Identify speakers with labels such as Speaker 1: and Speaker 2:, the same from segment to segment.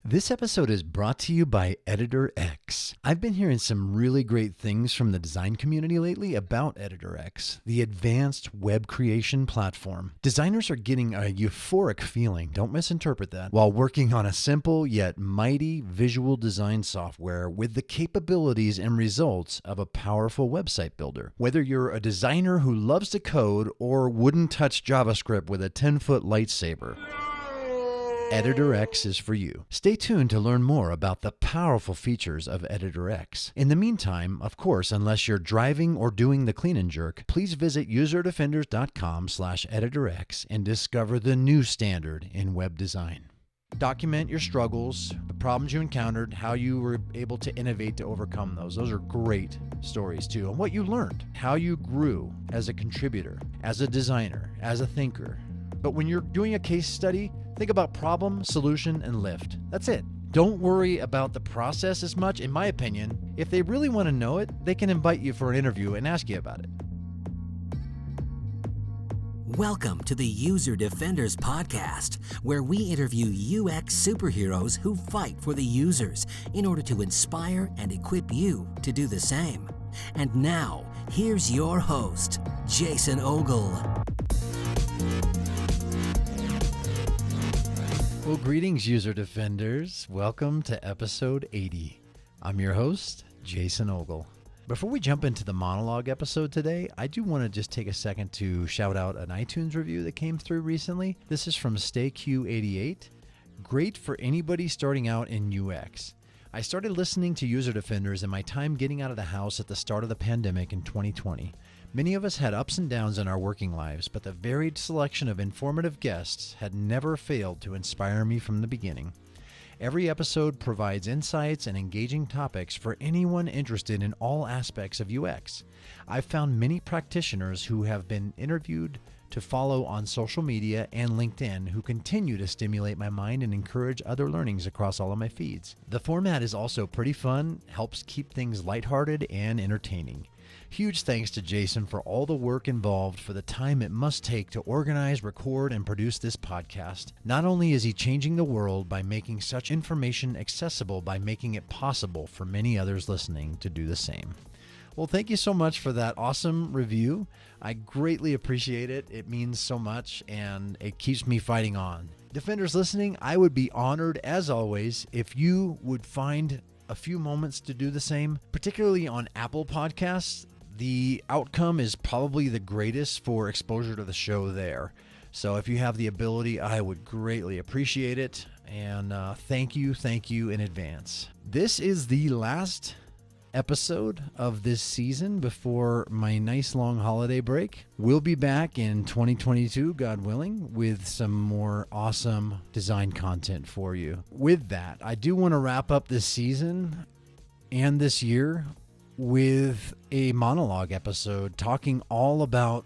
Speaker 1: This episode is brought to you by Editor X. I've been hearing some really great things from the design community lately about Editor X, the advanced web creation platform. Designers are getting a euphoric feeling, don't misinterpret that, while working on a simple yet mighty visual design software with the capabilities and results of a powerful website builder. Whether you're a designer who loves to code or wouldn't touch JavaScript with a 10-foot lightsaber, Editor X is for you. Stay tuned to learn more about the powerful features of Editor X. In the meantime, of course, unless you're driving or doing the clean and jerk, please visit userdefenders.com/editorx and discover the new standard in web design. Document your struggles, the problems you encountered, how you were able to innovate to overcome those. Those are great stories too. And what you learned, how you grew as a contributor, as a designer, as a thinker. But when you're doing a case study, think about problem, solution, and lift. That's it. Don't worry about the process as much, in my opinion. If they really want to know it, they can invite you for an interview and ask you about it.
Speaker 2: Welcome to the User Defenders Podcast, where we interview UX superheroes who fight for the users in order to inspire and equip you to do the same. And now, here's your host, Jason Ogle.
Speaker 1: Well, greetings, User Defenders. Welcome to episode 80. I'm your host, Jason Ogle. Before we jump into the monologue episode today, I do want to just take a second to shout out an iTunes review that came through recently. This is from StayQ88. Great for anybody starting out in UX. I started listening to User Defenders in my time getting out of the house at the start of the pandemic in 2020. Many of us had ups and downs in our working lives, but the varied selection of informative guests had never failed to inspire me from the beginning. Every episode provides insights and engaging topics for anyone interested in all aspects of UX. I've found many practitioners who have been interviewed to follow on social media and LinkedIn who continue to stimulate my mind and encourage other learnings across all of my feeds. The format is also pretty fun, helps keep things lighthearted and entertaining. Huge thanks to Jason for all the work involved, for the time it must take to organize, record, and produce this podcast. Not only is he changing the world by making such information accessible, by making it possible for many others listening to do the same. Well, thank you so much for that awesome review. I greatly appreciate it. It means so much, and it keeps me fighting on. Defenders listening, I would be honored, as always, if you would find a few moments to do the same, particularly on Apple Podcasts. The outcome is probably the greatest for exposure to the show there. So if you have the ability, I would greatly appreciate it. And thank you in advance. This is the last episode of this season before my nice long holiday break. We'll be back in 2022, God willing, with some more awesome design content for you. With that, I do want to wrap up this season and this year with a monologue episode talking all about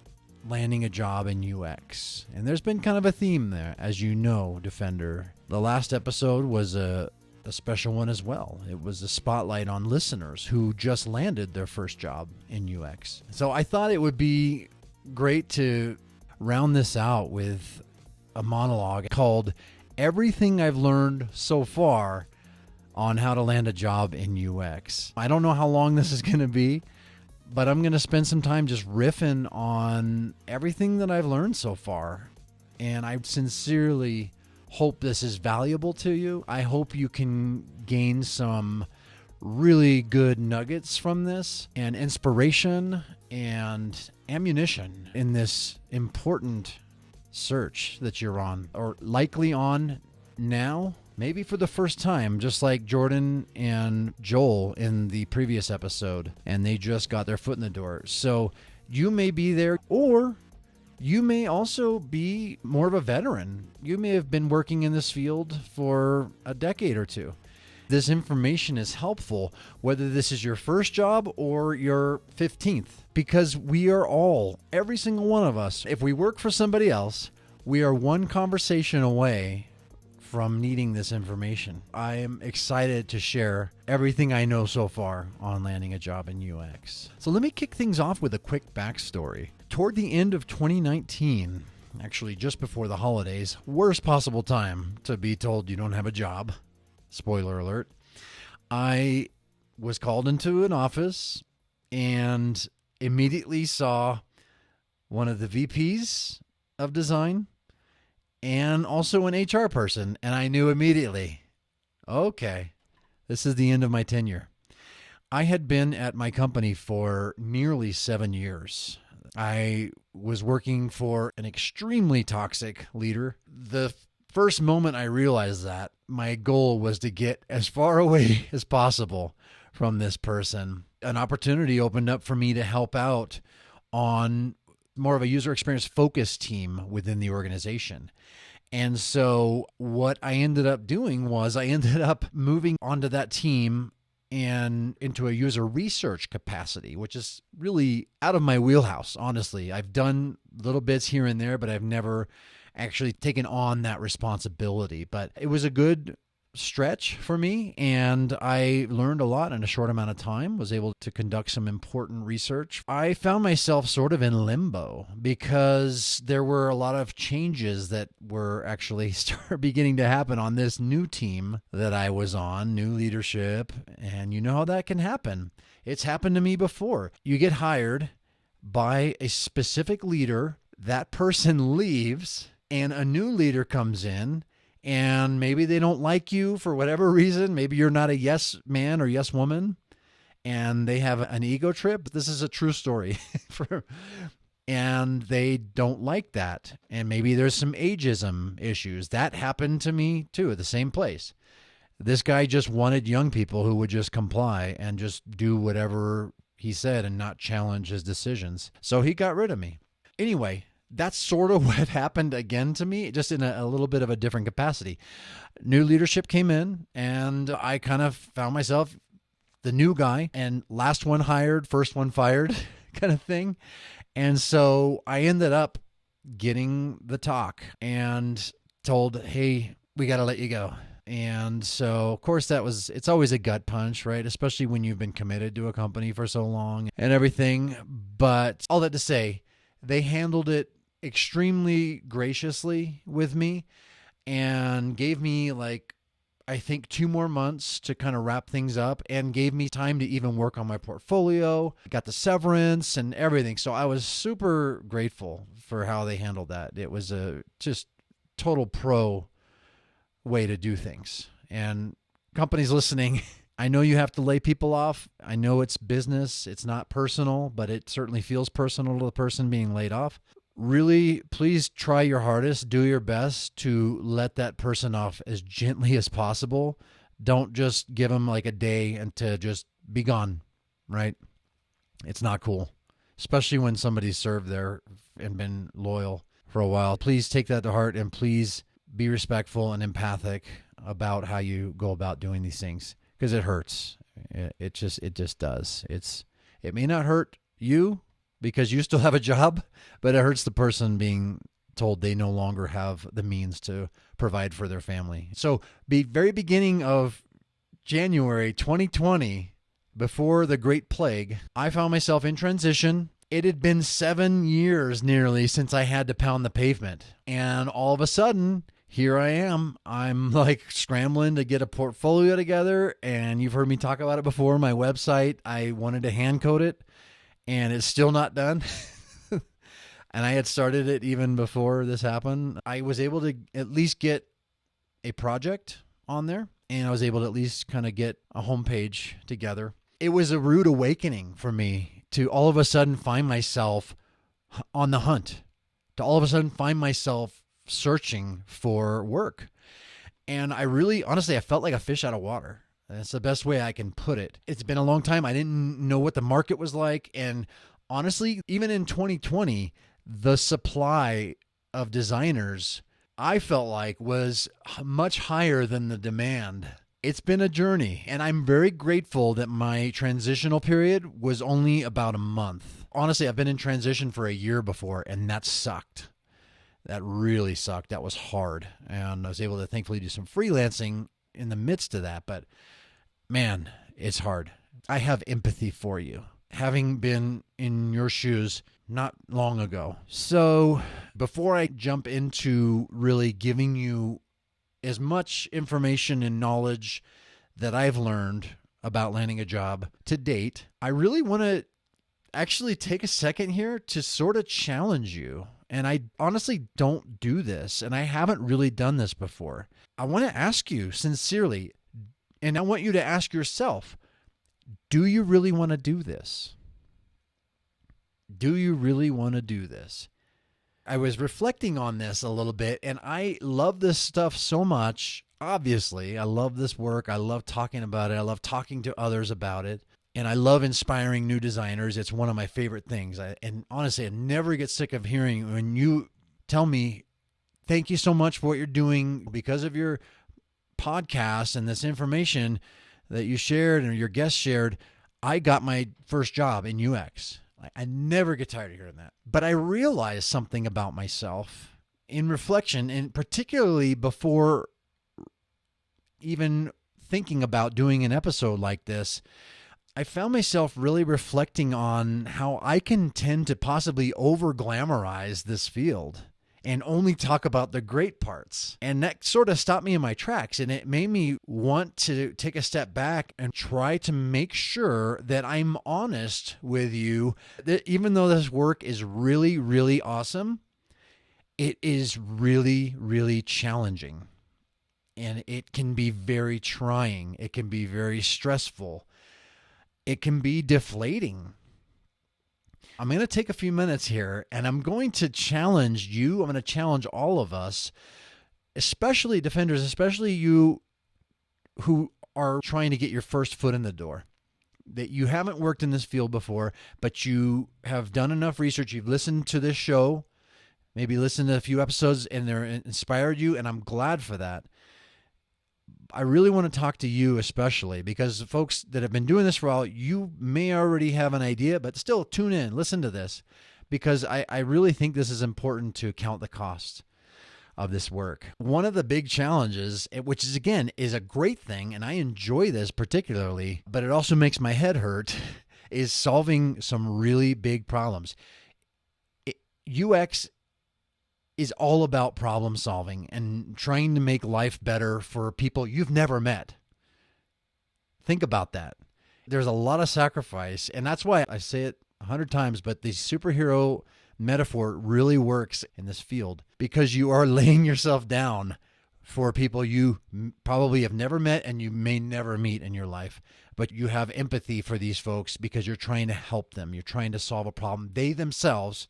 Speaker 1: landing a job in UX. And there's been kind of a theme there, as you know, Defender. The last episode was a special one as well. It was a spotlight on listeners who just landed their first job in UX. So I thought it would be great to round this out with a monologue called Everything I've Learned So Far on How to Land a Job in UX. I don't know how long this is going to be, but I'm going to spend some time just riffing on everything that I've learned so far. And I sincerely hope this is valuable to you. I hope you can gain some really good nuggets from this and inspiration and ammunition in this important search that you're on, or likely on now, maybe for the first time, just like Jordan and Joel in the previous episode, and they just got their foot in the door. So you may be there, or you may also be more of a veteran. You may have been working in this field for a decade or two. This information is helpful, whether this is your first job or your 15th, because we are all, every single one of us, if we work for somebody else, we are one conversation away from needing this information. I am excited to share everything I know so far on landing a job in UX. So let me kick things off with a quick backstory. Toward the end of 2019, actually just before the holidays, worst possible time to be told you don't have a job. spoiler alert, I was called into an office and immediately saw one of the VPs of design and also an HR person. And I knew immediately, okay, this is the end of my tenure. I had been at my company for nearly 7 years. I was working for an extremely toxic leader. The first moment I realized that, my goal was to get as far away as possible from this person. An opportunity opened up for me to help out on more of a user experience focused team within the organization. And so what I ended up doing was I ended up moving onto that team and into a user research capacity, which is really out of my wheelhouse, honestly. I've done little bits here and there, but I've never actually taken on that responsibility. But it was a good stretch for me, and I learned a lot in a short amount of time, was able to conduct some important research. I found myself sort of in limbo because there were a lot of changes that were actually beginning to happen on this new team that I was on, new leadership, and you know how that can happen. It's happened to me before. You get hired by a specific leader, that person leaves, and a new leader comes in, and maybe they don't like you for whatever reason. Maybe you're not a yes man or yes woman, and they have an ego trip. This is a true story. And they don't like that. And maybe there's some ageism issues. That happened to me too at the same place. This guy just wanted young people who would just comply and just do whatever he said and not challenge his decisions. So he got rid of me. Anyway, that's sort of what happened again to me, just in a little bit of a different capacity. New leadership came in, and I kind of found myself the new guy, and last one hired, first one fired kind of thing. And so I ended up getting the talk and told, hey, we got to let you go. And so, of course, it's always a gut punch, right? Especially when you've been committed to a company for so long and everything. But all that to say, they handled it extremely graciously with me and gave me I think 2 more months to kind of wrap things up, and gave me time to even work on my portfolio, got the severance and everything. So I was super grateful for how they handled that. It was a just total pro way to do things. And companies listening, I know you have to lay people off. I know it's business. It's not personal, but it certainly feels personal to the person being laid off. Really, please try your hardest, do your best to let that person off as gently as possible. Don't just give them a day and to just be gone, right? It's not cool, especially when somebody's served there and been loyal for a while. Please take that to heart, and please be respectful and empathic about how you go about doing these things, because it hurts. It just does. It may not hurt you because you still have a job, but it hurts the person being told they no longer have the means to provide for their family. So the very beginning of January 2020, before the Great Plague, I found myself in transition. It had been 7 years nearly since I had to pound the pavement. And all of a sudden, here I am. I'm scrambling to get a portfolio together. And you've heard me talk about it before. My website, I wanted to hand code it, and it's still not done. And I had started it even before this happened. I was able to at least get a project on there, and I was able to at least kind of get a homepage together. It was a rude awakening for me to all of a sudden find myself on the hunt, to all of a sudden find myself searching for work. And I really, honestly, I felt like a fish out of water. That's the best way I can put it. It's been a long time. I didn't know what the market was like. And honestly, even in 2020, the supply of designers, I felt like, was much higher than the demand. It's been a journey, and I'm very grateful that my transitional period was only about a month. Honestly, I've been in transition for a year before, and that sucked. That really sucked. That was hard. And I was able to thankfully do some freelancing in the midst of that. But man, it's hard. I have empathy for you, having been in your shoes not long ago. So before I jump into really giving you as much information and knowledge that I've learned about landing a job to date, I really want to actually take a second here to sort of challenge you. And I honestly don't do this, and I haven't really done this before. I want to ask you sincerely, and I want you to ask yourself, do you really want to do this? Do you really want to do this? I was reflecting on this a little bit, and I love this stuff so much. Obviously, I love this work. I love talking about it. I love talking to others about it. And I love inspiring new designers. It's one of my favorite things. And honestly, I never get sick of hearing when you tell me, thank you so much for what you're doing because of your podcast and this information that you shared and your guests shared. I got my first job in UX. I never get tired of hearing that. But I realized something about myself in reflection, and particularly before even thinking about doing an episode like this. I found myself really reflecting on how I can tend to possibly over-glamorize this field and only talk about the great parts. And that sort of stopped me in my tracks, and it made me want to take a step back and try to make sure that I'm honest with you, that even though this work is really, really awesome, it is really, really challenging. And it can be very trying. It can be very stressful. It can be deflating. I'm going to take a few minutes here, and I'm going to challenge you. I'm going to challenge all of us, especially defenders, especially you who are trying to get your first foot in the door, that you haven't worked in this field before, but you have done enough research. You've listened to this show, maybe listened to a few episodes, and they're inspired you, and I'm glad for that. I really want to talk to you especially because folks that have been doing this for a while, you may already have an idea, but still tune in, listen to this, because I really think this is important to count the cost of this work. One of the big challenges, which is again is a great thing, and I enjoy this particularly, but it also makes my head hurt, is solving some really big problems. UX is all about problem solving and trying to make life better for people you've never met. Think about that. There's a lot of sacrifice, and that's why I say it 100 times, but the superhero metaphor really works in this field because you are laying yourself down for people you probably have never met and you may never meet in your life, but you have empathy for these folks because you're trying to help them. You're trying to solve a problem they themselves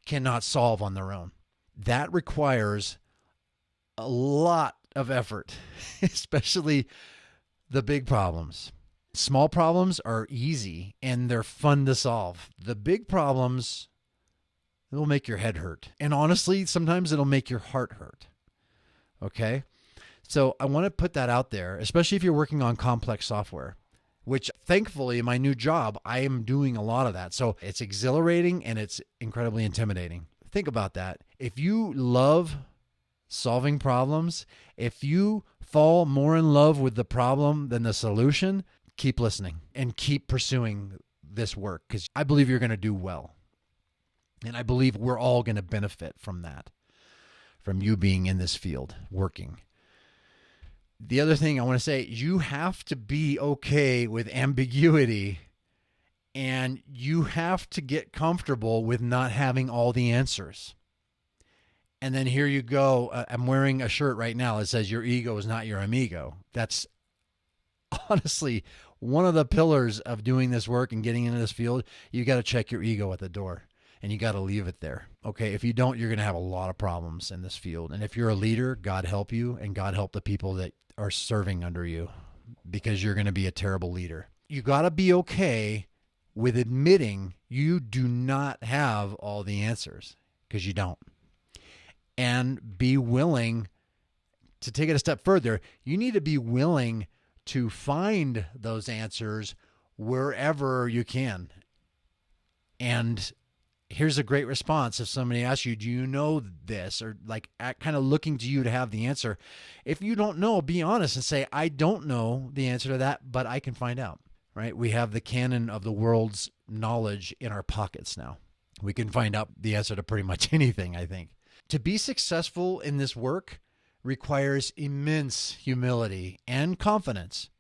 Speaker 1: cannot solve on their own. That requires a lot of effort, especially the big problems. Small problems are easy and they're fun to solve. The big problems, it'll make your head hurt. And honestly, sometimes it'll make your heart hurt. Okay? So I want to put that out there, especially if you're working on complex software, which thankfully in my new job, I am doing a lot of that. So it's exhilarating and it's incredibly intimidating. Think about that. If you love solving problems, if you fall more in love with the problem than the solution, keep listening and keep pursuing this work because I believe you're going to do well. And I believe we're all going to benefit from that, from you being in this field, working. The other thing I want to say, you have to be okay with ambiguity. And you have to get comfortable with not having all the answers. And then here you go. I'm wearing a shirt right now that says your ego is not your amigo. That's honestly one of the pillars of doing this work and getting into this field. You got to check your ego at the door and you got to leave it there. Okay. If you don't, you're going to have a lot of problems in this field. And if you're a leader, God help you and God help the people that are serving under you because you're going to be a terrible leader. You got to be okay with admitting you do not have all the answers because you don't. And be willing to take it a step further. You need to be willing to find those answers wherever you can. And here's a great response. If somebody asks you, do you know this? Or like kind of looking to you to have the answer. If you don't know, be honest and say, I don't know the answer to that, but I can find out. Right? We have the canon of the world's knowledge in our pockets now. We can find out the answer to pretty much anything, I think. To be successful in this work, requires immense humility and confidence.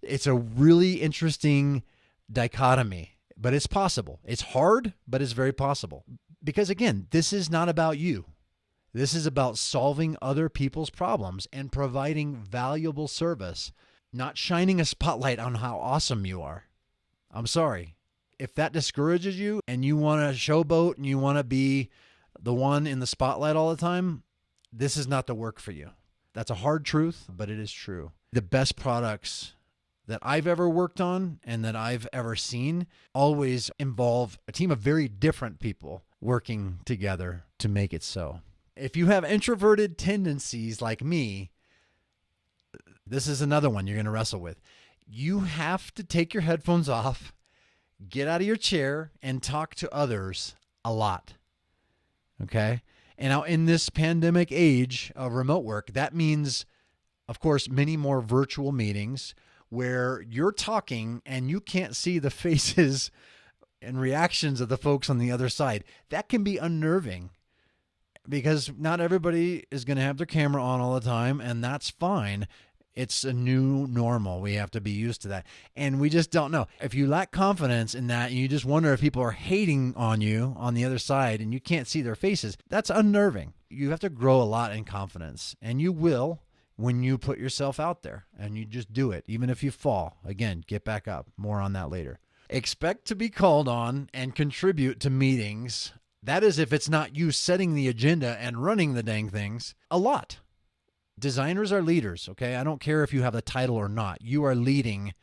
Speaker 1: It's a really interesting dichotomy, but it's possible. It's hard, but it's very possible. Because again, this is not about you. This is about solving other people's problems and providing valuable service, not shining a spotlight on how awesome you are. I'm sorry. If that discourages you and you want to showboat and you want to be the one in the spotlight all the time, this is not the work for you. That's a hard truth, but it is true. The best products that I've ever worked on and that I've ever seen always involve a team of very different people working together to make it so. If you have introverted tendencies like me, this is another one you're going to wrestle with. You have to take your headphones off, get out of your chair, and talk to others a lot. Okay? And now in this pandemic age of remote work, that means, of course, many more virtual meetings where you're talking and you can't see the faces and reactions of the folks on the other side. That can be unnerving because not everybody is going to have their camera on all the time, and that's fine. It's a new normal. We have to be used to that. And we just don't know. If you lack confidence in that and you just wonder if people are hating on you on the other side and you can't see their faces, that's unnerving. You have to grow a lot in confidence, and you will when you put yourself out there and you just do it. Even if you fall, again, get back up. More on that later. Expect to be called on and contribute to meetings. That is if it's not you setting the agenda and running the dang things a lot. Designers are leaders, okay? I don't care if you have the title or not. You are leading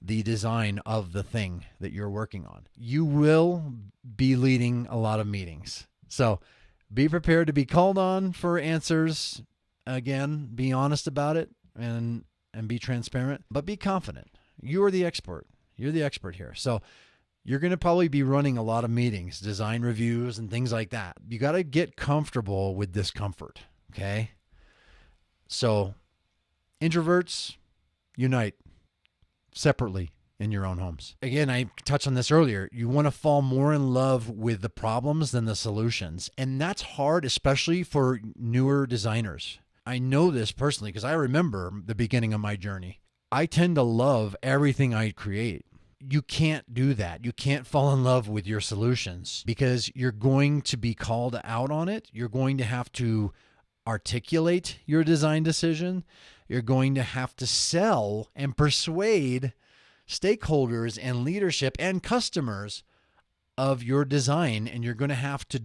Speaker 1: the design of the thing that you're working on. You will be leading a lot of meetings. So be prepared to be called on for answers. Again, be honest about it and be transparent, but be confident. You are the expert. You're the expert here. So you're going to probably be running a lot of meetings, design reviews, and things like that. You got to get comfortable with discomfort, okay? So introverts, unite separately in your own homes. Again, I touched on this earlier. You want to fall more in love with the problems than the solutions. And that's hard, especially for newer designers. I know this personally because I remember the beginning of my journey. I tend to love everything I create. You can't do that. You can't fall in love with your solutions because you're going to be called out on it. You're going to have to articulate your design decision. You're going to have to sell and persuade stakeholders and leadership and customers of your design, and you're going to have to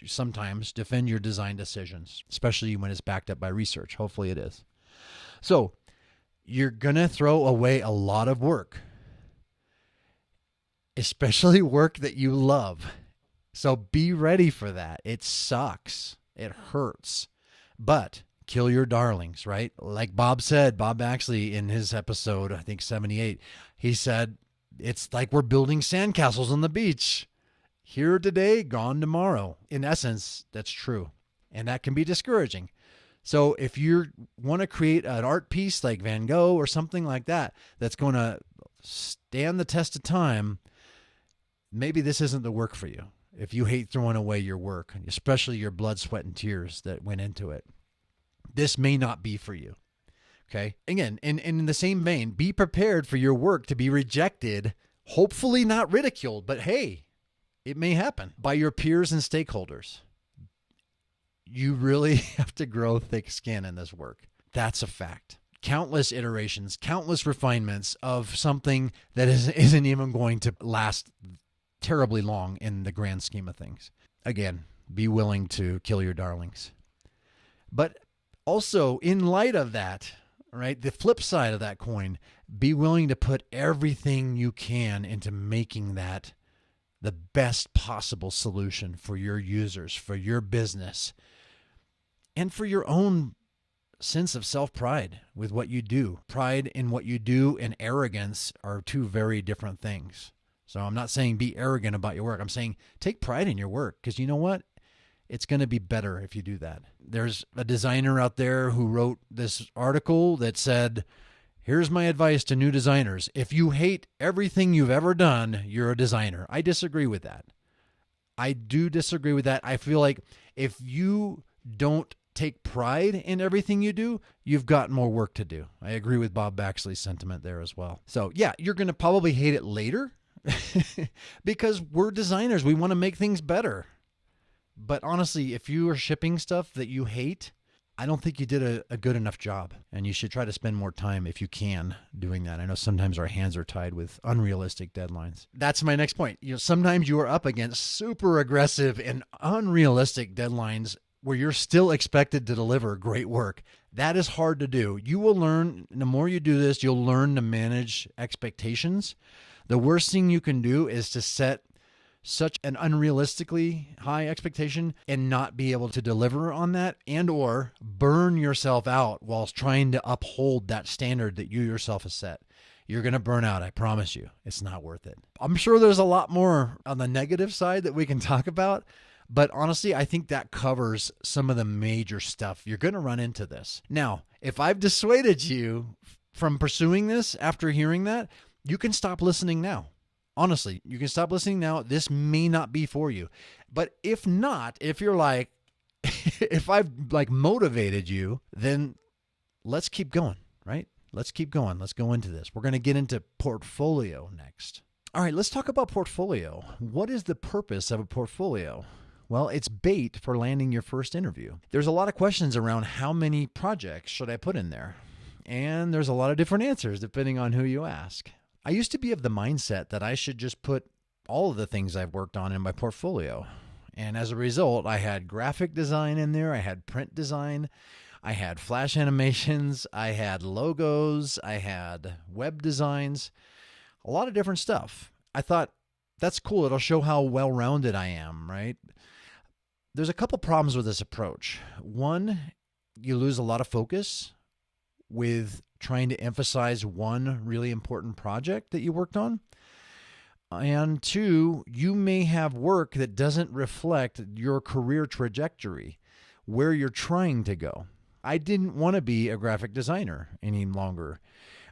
Speaker 1: sometimes defend your design decisions, especially when it's backed up by research. Hopefully it is. So you're going to throw away a lot of work, especially work that you love. So be ready for that. It sucks. It hurts. But kill your darlings, right? Like Bob Baxley in his episode, I think 78, he said, it's like we're building sandcastles on the beach. Here today, gone tomorrow. In essence, that's true. And that can be discouraging. So if you want to create an art piece like Van Gogh or something like that, that's going to stand the test of time, maybe this isn't the work for you. If you hate throwing away your work, especially your blood, sweat, and tears that went into it, this may not be for you. Okay. Again, in the same vein, be prepared for your work to be rejected, hopefully not ridiculed, but hey, it may happen by your peers and stakeholders. You really have to grow thick skin in this work. That's a fact. Countless iterations, countless refinements of something that isn't even going to last terribly long in the grand scheme of things. Again, be willing to kill your darlings. But also, in light of that, right, the flip side of that coin, be willing to put everything you can into making that the best possible solution for your users, for your business, and for your own sense of self-pride with what you do. Pride in what you do and arrogance are two very different things. So I'm not saying be arrogant about your work. I'm saying take pride in your work because you know what? It's going to be better if you do that. There's a designer out there who wrote this article that said, here's my advice to new designers. If you hate everything you've ever done, you're a designer. I disagree with that. I do disagree with that. I feel like if you don't take pride in everything you do, you've got more work to do. I agree with Bob Baxley's sentiment there as well. So yeah, you're going to probably hate it later because we're designers. We want to make things better. But honestly, if you are shipping stuff that you hate, I don't think you did a good enough job. And you should try to spend more time, if you can, doing that. I know sometimes our hands are tied with unrealistic deadlines. That's my next point. Sometimes you are up against super aggressive and unrealistic deadlines where you're still expected to deliver great work. That is hard to do. You will learn, the more you do this, you'll learn to manage expectations. The worst thing you can do is to set such an unrealistically high expectation and not be able to deliver on that, and or burn yourself out whilst trying to uphold that standard that you yourself have set. You're going to burn out. I promise you. It's not worth it. I'm sure there's a lot more on the negative side that we can talk about, but honestly, I think that covers some of the major stuff. You're going to run into this. Now, if I've dissuaded you from pursuing this after hearing that, you can stop listening now. Honestly, you can stop listening now. This may not be for you. But if not, if you're like, if I've motivated you, then let's keep going, right? Let's keep going. Let's go into this. We're going to get into portfolio next. All right, let's talk about portfolio. What is the purpose of a portfolio? Well, it's bait for landing your first interview. There's a lot of questions around how many projects should I put in there? And there's a lot of different answers depending on who you ask. I used to be of the mindset that I should just put all of the things I've worked on in my portfolio. And as a result, I had graphic design in there. I had print design. I had flash animations. I had logos. I had web designs, a lot of different stuff. I thought, that's cool. It'll show how well-rounded I am, right? There's a couple problems with this approach. One, you lose a lot of focus with trying to emphasize one really important project that you worked on. And two, you may have work that doesn't reflect your career trajectory, where you're trying to go. I didn't want to be a graphic designer any longer.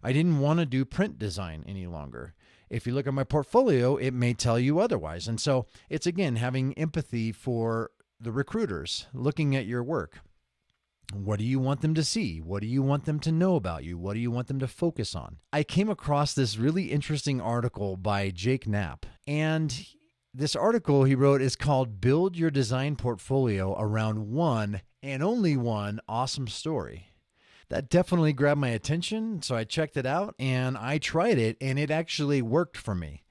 Speaker 1: I didn't want to do print design any longer. If you look at my portfolio, it may tell you otherwise. And so it's, again, having empathy for the recruiters looking at your work. What do you want them to see? What do you want them to know about you? What do you want them to focus on? I came across this really interesting article by Jake Knapp. And this article he wrote is called Build Your Design Portfolio Around One and Only One Awesome Story. That definitely grabbed my attention, so I checked it out and I tried it, and it actually worked for me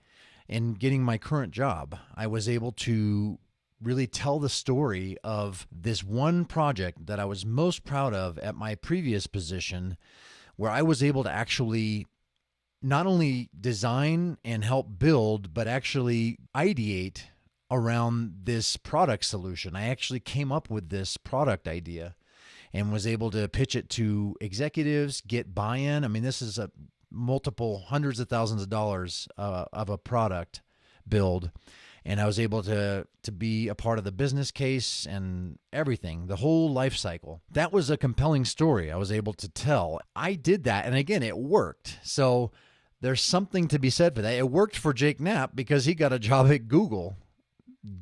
Speaker 1: in getting my current job. I was able to really tell the story of this one project that I was most proud of at my previous position, where I was able to actually not only design and help build, but actually ideate around this product solution. I actually came up with this product idea and was able to pitch it to executives, get buy-in. I mean, this is a multiple hundreds of thousands of dollars of a product build. And I was able to be a part of the business case and everything, the whole life cycle. That was a compelling story I was able to tell. I did that, and again, it worked. So there's something to be said for that. It worked for Jake Knapp because he got a job at Google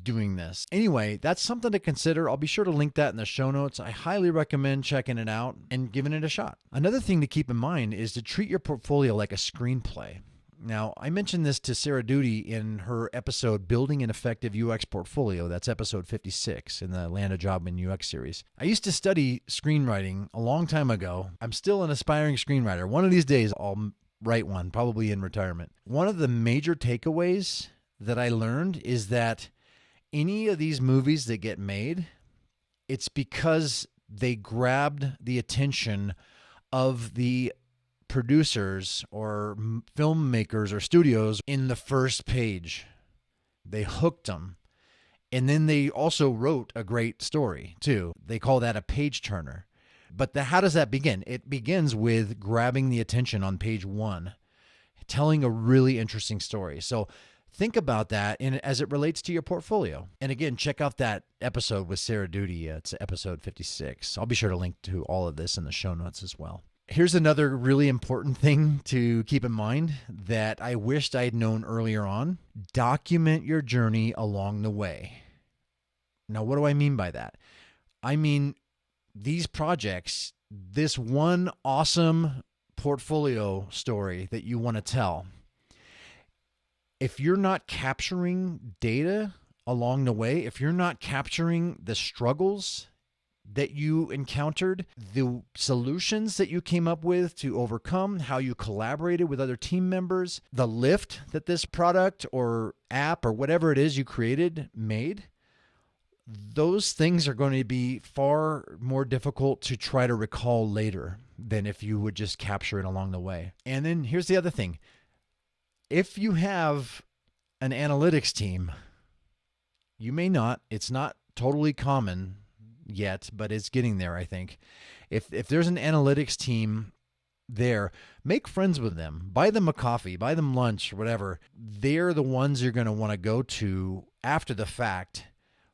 Speaker 1: doing this. Anyway, that's something to consider. I'll be sure to link that in the show notes. I highly recommend checking it out and giving it a shot. Another thing to keep in mind is to treat your portfolio like a screenplay. Now, I mentioned this to Sarah Duty in her episode, Building an Effective UX Portfolio. That's episode 56 in the Land a Job in UX series. I used to study screenwriting a long time ago. I'm still an aspiring screenwriter. One of these days, I'll write one, probably in retirement. One of the major takeaways that I learned is that any of these movies that get made, it's because they grabbed the attention of the producers or filmmakers or studios in the first page. They hooked them. And then they also wrote a great story too. They call that a page turner. But how does that begin? It begins with grabbing the attention on page one, telling a really interesting story. So think about that as it relates to your portfolio. And again, check out that episode with Sarah Duty. It's episode 56. I'll be sure to link to all of this in the show notes as well. Here's another really important thing to keep in mind that I wished I'd known earlier on. Document your journey along the way. Now, what do I mean by that? I mean, these projects, this one awesome portfolio story that you want to tell, if you're not capturing data along the way, if you're not capturing the struggles that you encountered, the solutions that you came up with to overcome, how you collaborated with other team members, the lift that this product or app or whatever it is you created made, those things are going to be far more difficult to try to recall later than if you would just capture it along the way. And then here's the other thing. If you have an analytics team, you may not, it's not totally common yet, but it's getting there, I think. If there's an analytics team there, make friends with them. Buy them a coffee, buy them lunch, or whatever. They're the ones you're going to want to go to after the fact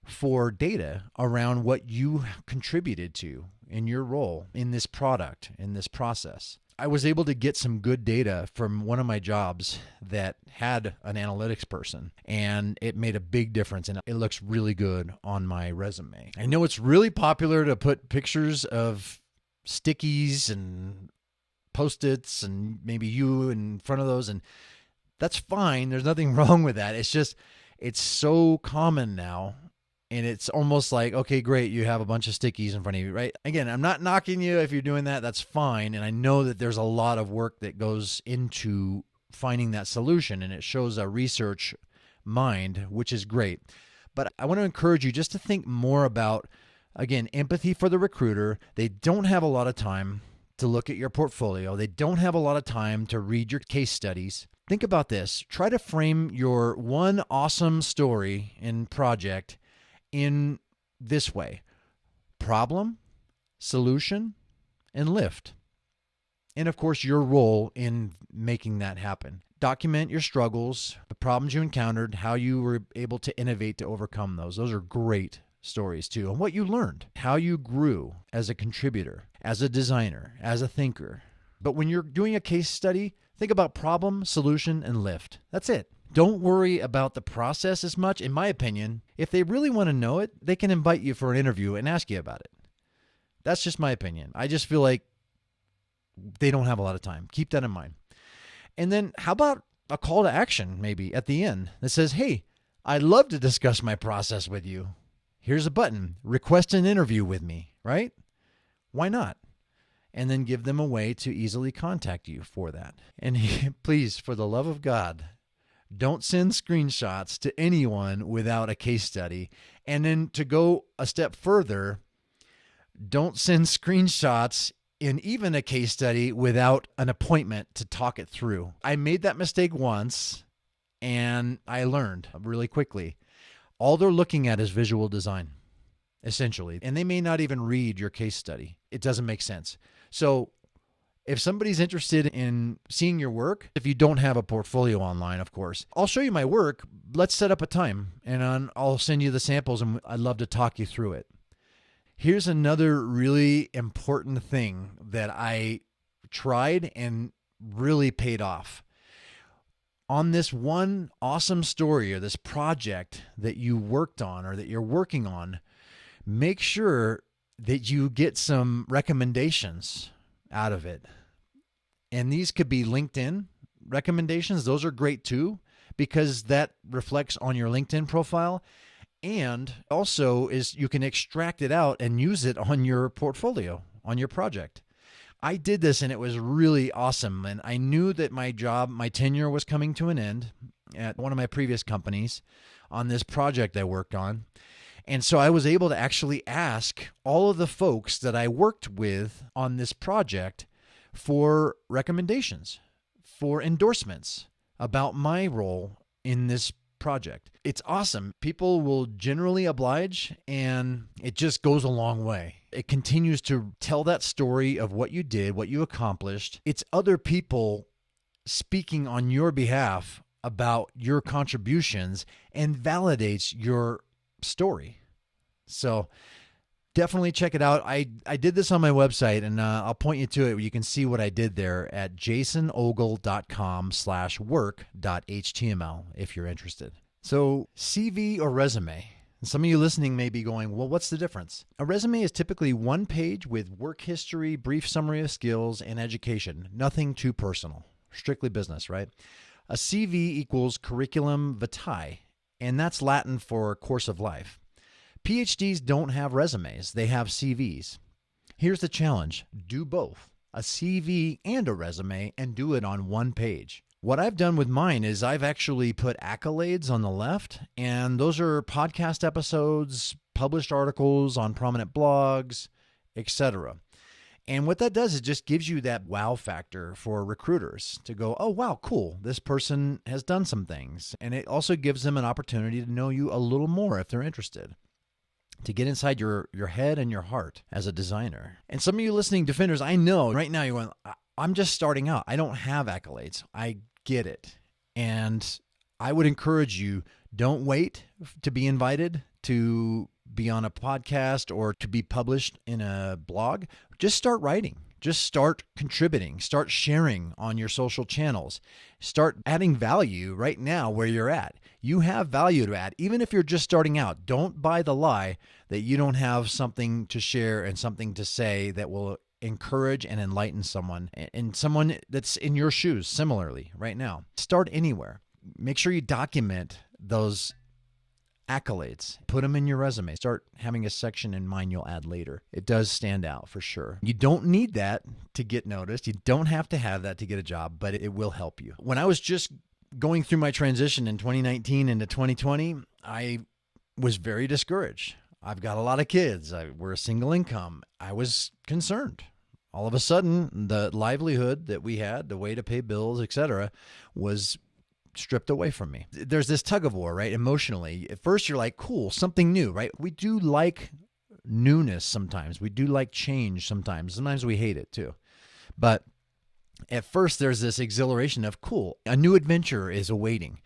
Speaker 1: for data around what you contributed to in your role in this product, in this process. I was able to get some good data from one of my jobs that had an analytics person, and it made a big difference, and it looks really good on my resume. I know it's really popular to put pictures of stickies and Post-its and maybe you in front of those, and that's fine. There's nothing wrong with that. It's just, it's so common now. And it's almost like, okay, great, you have a bunch of stickies in front of you, right? Again, I'm not knocking you if you're doing that. That's fine. And I know that there's a lot of work that goes into finding that solution, and it shows a research mind, which is great. But I want to encourage you just to think more about, again, empathy for the recruiter. They don't have a lot of time to look at your portfolio. They don't have a lot of time to read your case studies. Think about this. Try to frame your one awesome story and project in this way: problem, solution, and lift. And of course, your role in making that happen. Document your struggles, the problems you encountered, how you were able to innovate to overcome those. Those are great stories too. And what you learned, how you grew as a contributor, as a designer, as a thinker. But when you're doing a case study, think about problem, solution, and lift. That's it. Don't worry about the process as much. In my opinion, if they really want to know it, they can invite you for an interview and ask you about it. That's just my opinion. I just feel like they don't have a lot of time. Keep that in mind. And then how about a call to action maybe at the end that says, hey, I'd love to discuss my process with you. Here's a button. Request an interview with me, right? Why not? And then give them a way to easily contact you for that. And please, for the love of God, don't send screenshots to anyone without a case study. And then to go a step further, don't send screenshots in even a case study without an appointment to talk it through. I made that mistake once, and I learned really quickly. All they're looking at is visual design, essentially. And they may not even read your case study. It doesn't make sense. So if somebody's interested in seeing your work, if you don't have a portfolio online, of course, I'll show you my work. Let's set up a time, and I'll send you the samples, and I'd love to talk you through it. Here's another really important thing that I tried and really paid off. On this one awesome story or this project that you worked on or that you're working on, make sure that you get some recommendations out of it. And these could be LinkedIn recommendations. Those are great too, because that reflects on your LinkedIn profile. And also is you can extract it out and use it on your portfolio, on your project. I did this and it was really awesome. And I knew that my tenure was coming to an end at one of my previous companies on this project I worked on. And so I was able to actually ask all of the folks that I worked with on this project for recommendations, for endorsements about my role in this project. It's awesome. People will generally oblige, and it just goes a long way. It continues to tell that story of what you did, what you accomplished. It's other people speaking on your behalf about your contributions and validates your story. So definitely check it out. I did this on my website, and I'll point you to it. You can see what I did there at jasonogle.com/work.html if you're interested. So CV or resume, Some of you listening may be going, well, what's the difference? A resume is typically one page with work history, brief summary of skills, and education. Nothing too personal. Strictly business, right? A CV equals curriculum vitae, and that's Latin for course of life. PhDs don't have resumes. They have CVs. Here's the challenge. Do both, a CV and a resume, and do it on one page. What I've done with mine is I've actually put accolades on the left, and those are podcast episodes, published articles on prominent blogs, etc. And what that does is just gives you that wow factor for recruiters to go, oh, wow, cool. This person has done some things. And it also gives them an opportunity to know you a little more if they're interested, to get inside your head and your heart as a designer. And some of you listening defenders, I know right now you're going, I'm just starting out. I don't have accolades. I get it. And I would encourage you, don't wait to be invited to be on a podcast or to be published in a blog. Just start writing. Just start contributing. Start sharing on your social channels. Start adding value right now where you're at. You have value to add, even if you're just starting out. Don't buy the lie that you don't have something to share and something to say that will encourage and enlighten someone, and someone that's in your shoes similarly right now. Start anywhere. Make sure you document those accolades. Put them in your resume. Start having a section in mind you'll add later. It does stand out for sure. You don't need that to get noticed. You don't have to have that to get a job, but it will help you. When I was just going through my transition in 2019 into 2020, I was very discouraged. I've got a lot of kids. We're a single income. I was concerned. All of a sudden, the livelihood that we had, the way to pay bills, etc., was stripped away from me. There's this tug of war, right? Emotionally. At first, you're like, cool, something new, right? We do like newness sometimes. We do like change sometimes. Sometimes we hate it too. But at first, there's this exhilaration of, cool, a new adventure is awaiting.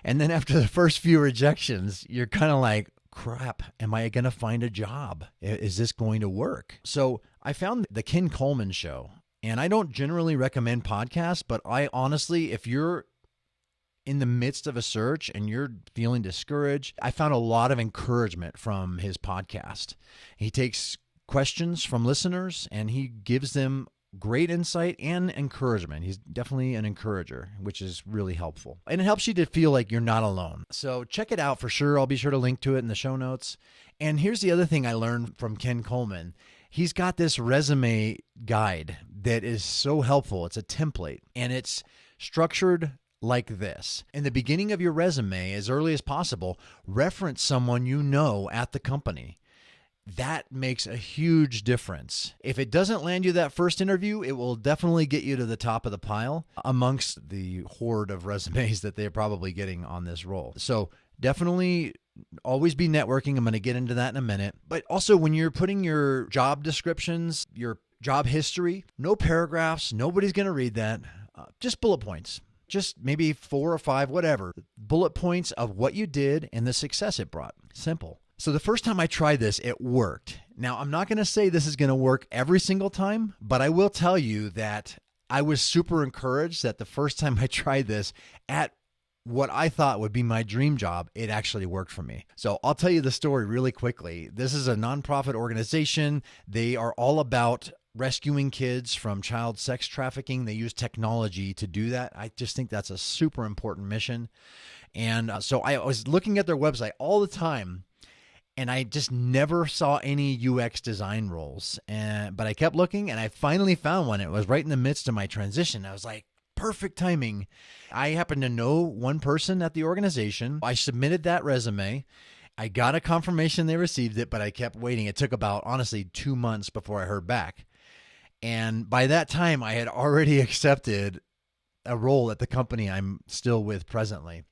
Speaker 1: And then after the first few rejections, you're kind of like, crap, am I going to find a job? Is this going to work? So I found the Ken Coleman Show, and I don't generally recommend podcasts, but I honestly, if you're in the midst of a search and you're feeling discouraged, I found a lot of encouragement from his podcast. He takes questions from listeners and he gives them great insight and encouragement. He's definitely an encourager, which is really helpful. And it helps you to feel like you're not alone. So check it out for sure. I'll be sure to link to it in the show notes. And here's the other thing I learned from Ken Coleman. He's got this resume guide that is so helpful. It's a template and it's structured like this. In the beginning of your resume, as early as possible, reference someone you know at the company. That makes a huge difference. If it doesn't land you that first interview, it will definitely get you to the top of the pile amongst the horde of resumes that they're probably getting on this role. So definitely always be networking. I'm going to get into that in a minute. But also when you're putting your job descriptions, your job history, no paragraphs, nobody's going to read that. Just bullet points. Just maybe 4 or 5, whatever. Bullet points of what you did and the success it brought. Simple. So the first time I tried this, it worked. Now, I'm not going to say this is going to work every single time, but I will tell you that I was super encouraged that the first time I tried this at what I thought would be my dream job, it actually worked for me. So I'll tell you the story really quickly. This is a nonprofit organization. They are all about rescuing kids from child sex trafficking. They use technology to do that. I just think that's a super important mission. And so I was looking at their website all the time, and I just never saw any UX design roles. But I kept looking, and I finally found one. It was right in the midst of my transition. I was like, perfect timing. I happen to know one person at the organization. I submitted that resume. I got a confirmation they received it, but I kept waiting. It took about, honestly, 2 months before I heard back. And by that time, I had already accepted a role at the company I'm still with presently.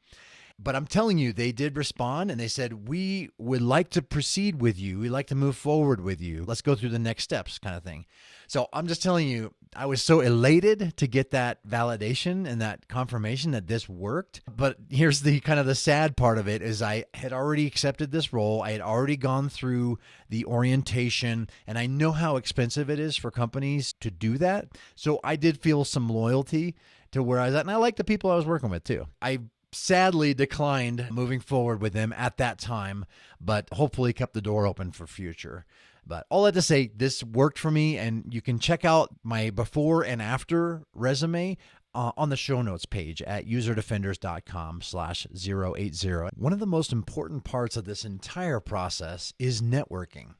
Speaker 1: But I'm telling you, they did respond and they said, we would like to proceed with you. We'd like to move forward with you. Let's go through the next steps kind of thing. So I'm just telling you, I was so elated to get that validation and that confirmation that this worked. But here's the kind of the sad part of it is I had already accepted this role. I had already gone through the orientation, and I know how expensive it is for companies to do that. So I did feel some loyalty to where I was at, and I like the people I was working with too. I sadly declined moving forward with them at that time, but hopefully kept the door open for future. But all that to say, this worked for me, and you can check out my before and after resume on the show notes page at userdefenders.com/080. One of the most important parts of this entire process is networking.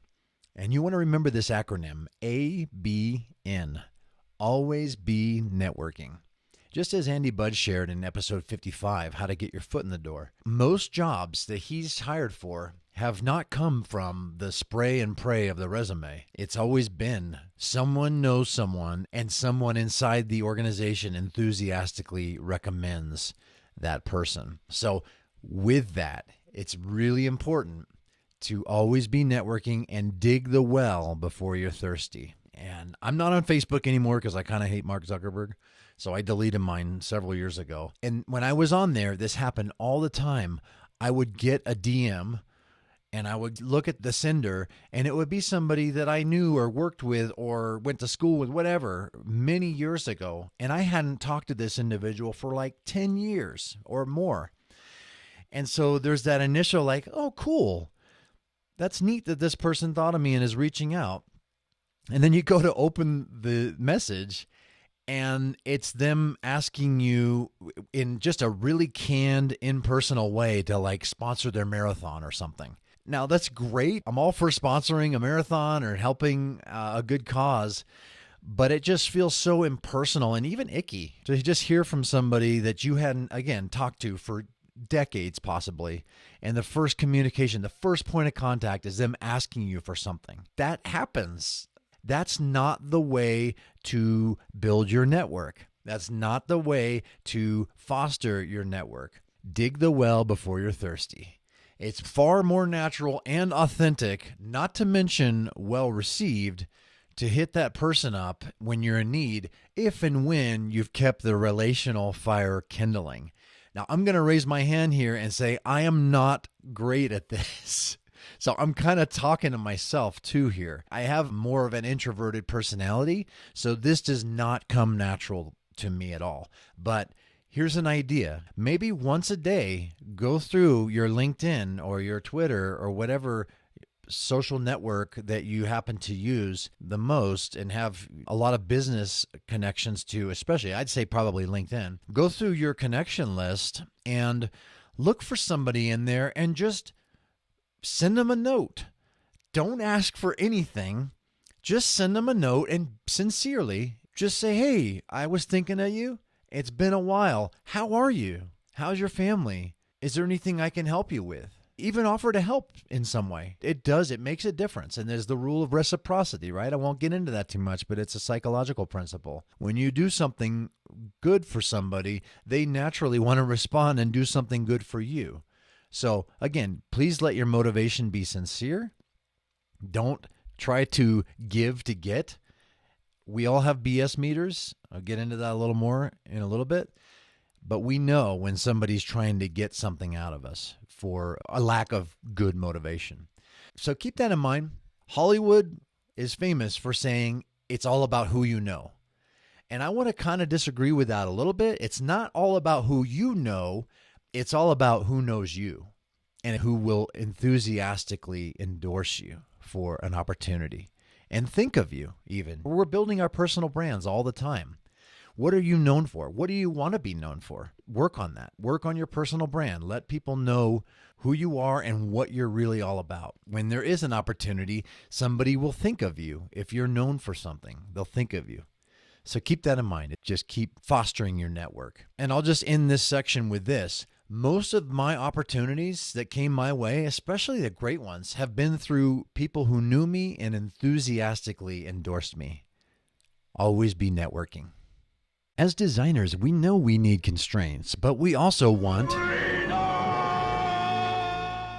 Speaker 1: And you want to remember this acronym, ABN. Always be networking. Just as Andy Budd shared in episode 55, How to Get Your Foot in the Door, most jobs that he's hired for have not come from the spray and pray of the resume. It's always been someone knows someone, and someone inside the organization enthusiastically recommends that person. So with that, it's really important to always be networking and dig the well before you're thirsty. And I'm not on Facebook anymore because I kind of hate Mark Zuckerberg. So I deleted mine several years ago. And when I was on there, this happened all the time. I would get a DM and I would look at the sender, and it would be somebody that I knew or worked with or went to school with, whatever, many years ago. And I hadn't talked to this individual for like 10 years or more. And so there's that initial like, oh, cool. That's neat that this person thought of me and is reaching out. And then you go to open the message, and it's them asking you in just a really canned, impersonal way to like sponsor their marathon or something. Now, that's great. I'm all for sponsoring a marathon or helping a good cause, but it just feels so impersonal and even icky to just hear from somebody that you hadn't, again, talked to for decades possibly. And the first communication, the first point of contact is them asking you for something. That happens. That's not the way to build your network. That's not the way to foster your network. Dig the well before you're thirsty. It's far more natural and authentic, not to mention well-received, to hit that person up when you're in need, if and when you've kept the relational fire kindling. Now, I'm going to raise my hand here and say I am not great at this. So I'm kind of talking to myself too here. I have more of an introverted personality, so this does not come natural to me at all. But here's an idea. Maybe once a day, go through your LinkedIn or your Twitter or whatever social network that you happen to use the most and have a lot of business connections to, especially I'd say probably LinkedIn. Go through your connection list and look for somebody in there and just send them a note. Don't ask for anything. Just send them a note and sincerely just say, hey, I was thinking of you. It's been a while. How are you? How's your family? Is there anything I can help you with? Even offer to help in some way. It makes a difference. And there's the rule of reciprocity, right? I won't get into that too much, but it's a psychological principle. When you do something good for somebody, they naturally want to respond and do something good for you. So again, please let your motivation be sincere. Don't try to give to get. We all have BS meters. I'll get into that a little more in a little bit. But we know when somebody's trying to get something out of us for a lack of good motivation. So keep that in mind. Hollywood is famous for saying it's all about who you know. And I want to kind of disagree with that a little bit. It's not all about who you know. It's all about who knows you and who will enthusiastically endorse you for an opportunity and think of you even. We're building our personal brands all the time. What are you known for? What do you want to be known for? Work on that. Work on your personal brand. Let people know who you are and what you're really all about. When there is an opportunity, somebody will think of you. If you're known for something, they'll think of you. So keep that in mind. Just keep fostering your network. And I'll just end this section with this. Most of my opportunities that came my way, especially the great ones, have been through people who knew me and enthusiastically endorsed me. Always be networking. As designers, we know we need constraints, but we also want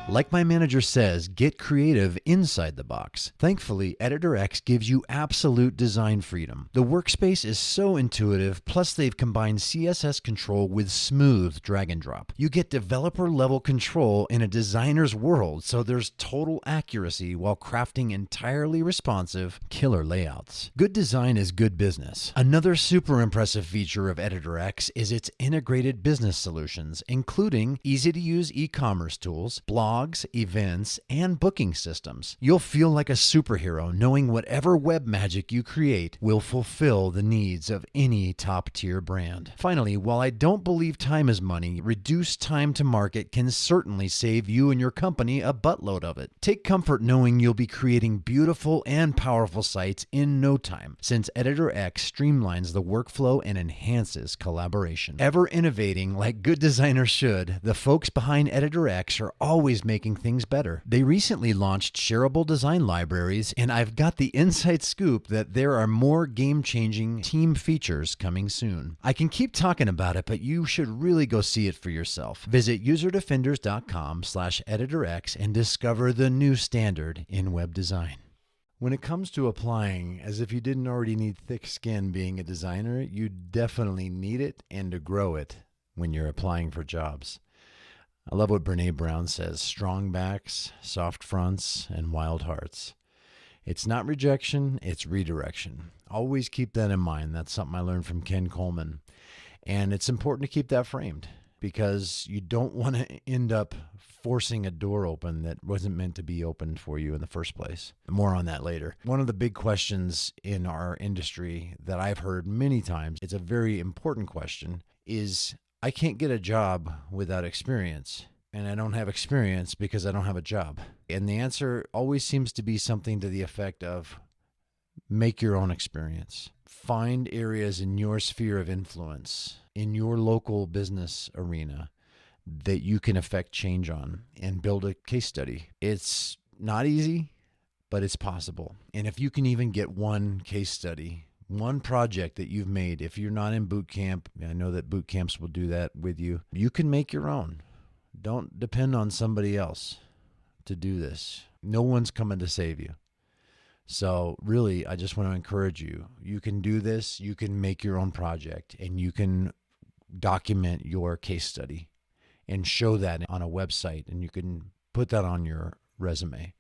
Speaker 1: Like my manager says, get creative inside the box. Thankfully, Editor X gives you absolute design freedom. The workspace is so intuitive, plus they've combined CSS control with smooth drag and drop. You get developer-level control in a designer's world, so there's total accuracy while crafting entirely responsive, killer layouts. Good design is good business. Another super impressive feature of Editor X is its integrated business solutions, including easy-to-use e-commerce tools, blogs, events, and booking systems. You'll feel like a superhero knowing whatever web magic you create will fulfill the needs of any top-tier brand. Finally, while I don't believe time is money, reduced time to market can certainly save you and your company a buttload of it. Take comfort knowing you'll be creating beautiful and powerful sites in no time, since Editor X streamlines the workflow and enhances collaboration. Ever innovating like good designers should, the folks behind Editor X are always making things better. They recently launched shareable design libraries, and I've got the inside scoop that there are more game-changing team features coming soon. I can keep talking about it, but you should really go see it for yourself. Visit userdefenders.com/editorx and discover the new standard in web design. When it comes to applying, as if you didn't already need thick skin being a designer, you definitely need it and to grow it when you're applying for jobs. I love what Brene Brown says, strong backs, soft fronts, and wild hearts. It's not rejection, it's redirection. Always keep that in mind. That's something I learned from Ken Coleman. And it's important to keep that framed because you don't want to end up forcing a door open that wasn't meant to be opened for you in the first place. More on that later. One of the big questions in our industry that I've heard many times, it's a very important question, is I can't get a job without experience, and I don't have experience because I don't have a job. And the answer always seems to be something to the effect of make your own experience. Find areas in your sphere of influence, in your local business arena, that you can affect change on and build a case study. It's not easy, but it's possible. And if you can even get one case study, one project that you've made, if you're not in boot camp, I know that boot camps will do that with you, you can make your own. Don't depend on somebody else to do this. No one's coming to save you. So really, I just want to encourage you. You can do this. You can make your own project, and you can document your case study and show that on a website, and you can put that on your resume.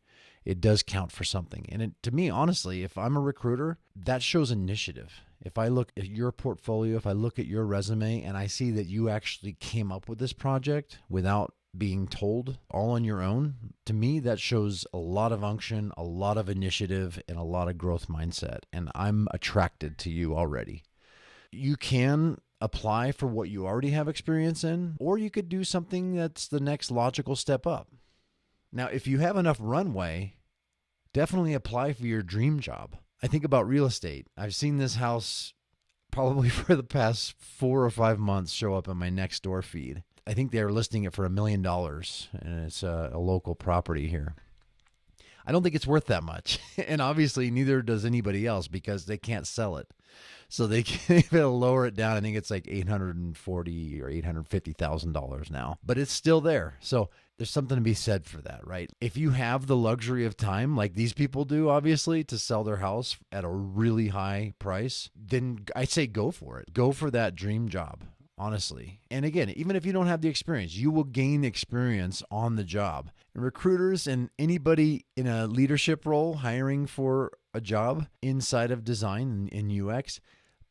Speaker 1: It does count for something. And to me, honestly, if I'm a recruiter, that shows initiative. If I look at your portfolio, if I look at your resume and I see that you actually came up with this project without being told, all on your own, to me, that shows a lot of unction, a lot of initiative, and a lot of growth mindset. And I'm attracted to you already. You can apply for what you already have experience in, or you could do something that's the next logical step up. Now, if you have enough runway, definitely apply for your dream job. I think about real estate. I've seen this house probably for the past 4 or 5 months show up in my next door feed. I think they're listing it for $1 million, and it's a local property here. I don't think it's worth that much, and obviously neither does anybody else because they can't sell it. So they can't lower it down. I think it's like $840,000 or $850,000 now, but it's still there. So there's something to be said for that, right? If you have the luxury of time, like these people do, obviously, to sell their house at a really high price, then I say go for it. Go for that dream job, honestly. And again, even if you don't have the experience, you will gain experience on the job. And recruiters and anybody in a leadership role hiring for a job inside of design and UX,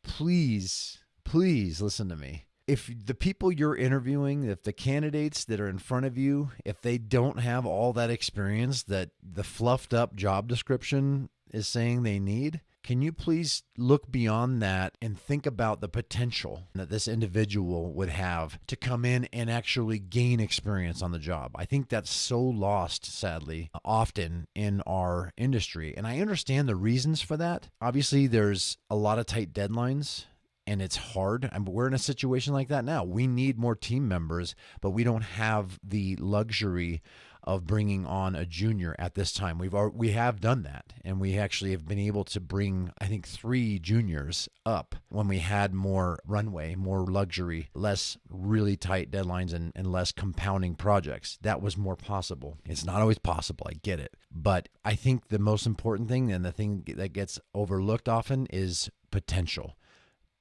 Speaker 1: please listen to me. If the people you're interviewing, if the candidates that are in front of you, if they don't have all that experience that the fluffed up job description is saying they need, can you please look beyond that and think about the potential that this individual would have to come in and actually gain experience on the job? I think that's so lost, sadly, often in our industry. And I understand the reasons for that. Obviously, there's a lot of tight deadlines. And it's hard. We're in a situation like that now. We need more team members, but we don't have the luxury of bringing on a junior at this time. We have done that, and we actually have been able to bring, I think, 3 juniors up when we had more runway, more luxury, less really tight deadlines, and less compounding projects. That was more possible. It's not always possible, I get it. But I think the most important thing, and the thing that gets overlooked often, is potential.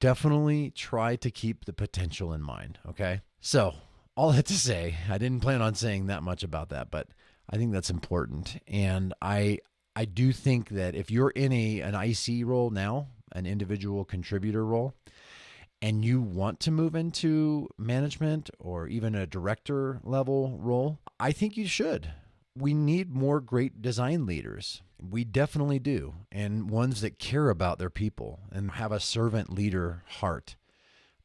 Speaker 1: Definitely try to keep the potential in mind, okay? So, all that to say, I didn't plan on saying that much about that, but I think that's important. And I do think that if you're in an IC role now, an individual contributor role, and you want to move into management or even a director level role, I think you should. We need more great design leaders. We definitely do. And ones that care about their people and have a servant leader heart.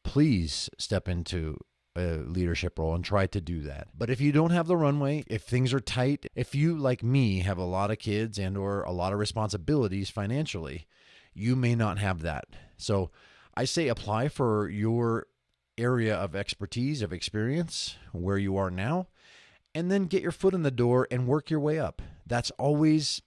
Speaker 1: Please step into a leadership role and try to do that. But if you don't have the runway, if things are tight, if you, like me, have a lot of kids and or a lot of responsibilities financially, you may not have that. So I say apply for your area of expertise, of experience, where you are now, and then get your foot in the door and work your way up. That's always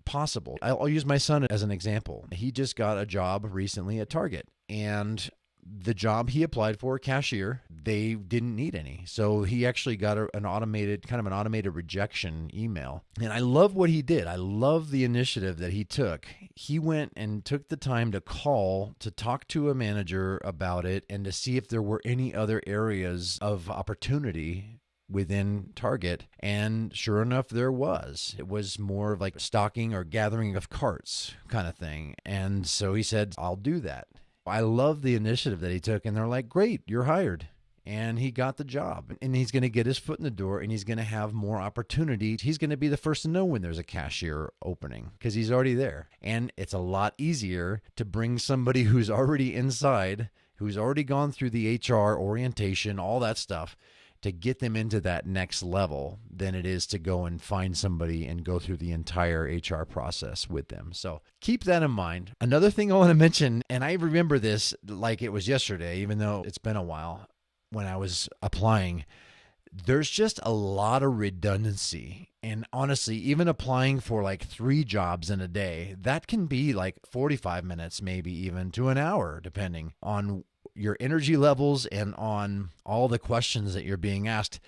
Speaker 1: possible. I'll use my son as an example. He just got a job recently at Target, and the job he applied for, cashier, they didn't need any. So he actually got an automated rejection email. And I love what he did. I love the initiative that he took. He went and took the time to call, to talk to a manager about it, and to see if there were any other areas of opportunity within Target. And sure enough, there was. It was more of like stocking or gathering of carts kind of thing. And so he said, I'll do that. I love the initiative that he took, and they're like, great, you're hired. And he got the job, and he's going to get his foot in the door, and he's going to have more opportunity. He's going to be the first to know when there's a cashier opening because he's already there. And it's a lot easier to bring somebody who's already inside, who's already gone through the HR orientation, all that stuff, to get them into that next level than it is to go and find somebody and go through the entire HR process with them. So keep that in mind. Another thing I want to mention, and I remember this like it was yesterday, even though it's been a while when I was applying, there's just a lot of redundancy. And honestly, even applying for like 3 jobs in a day, that can be like 45 minutes, maybe even to an hour, depending on your energy levels and on all the questions that you're being asked.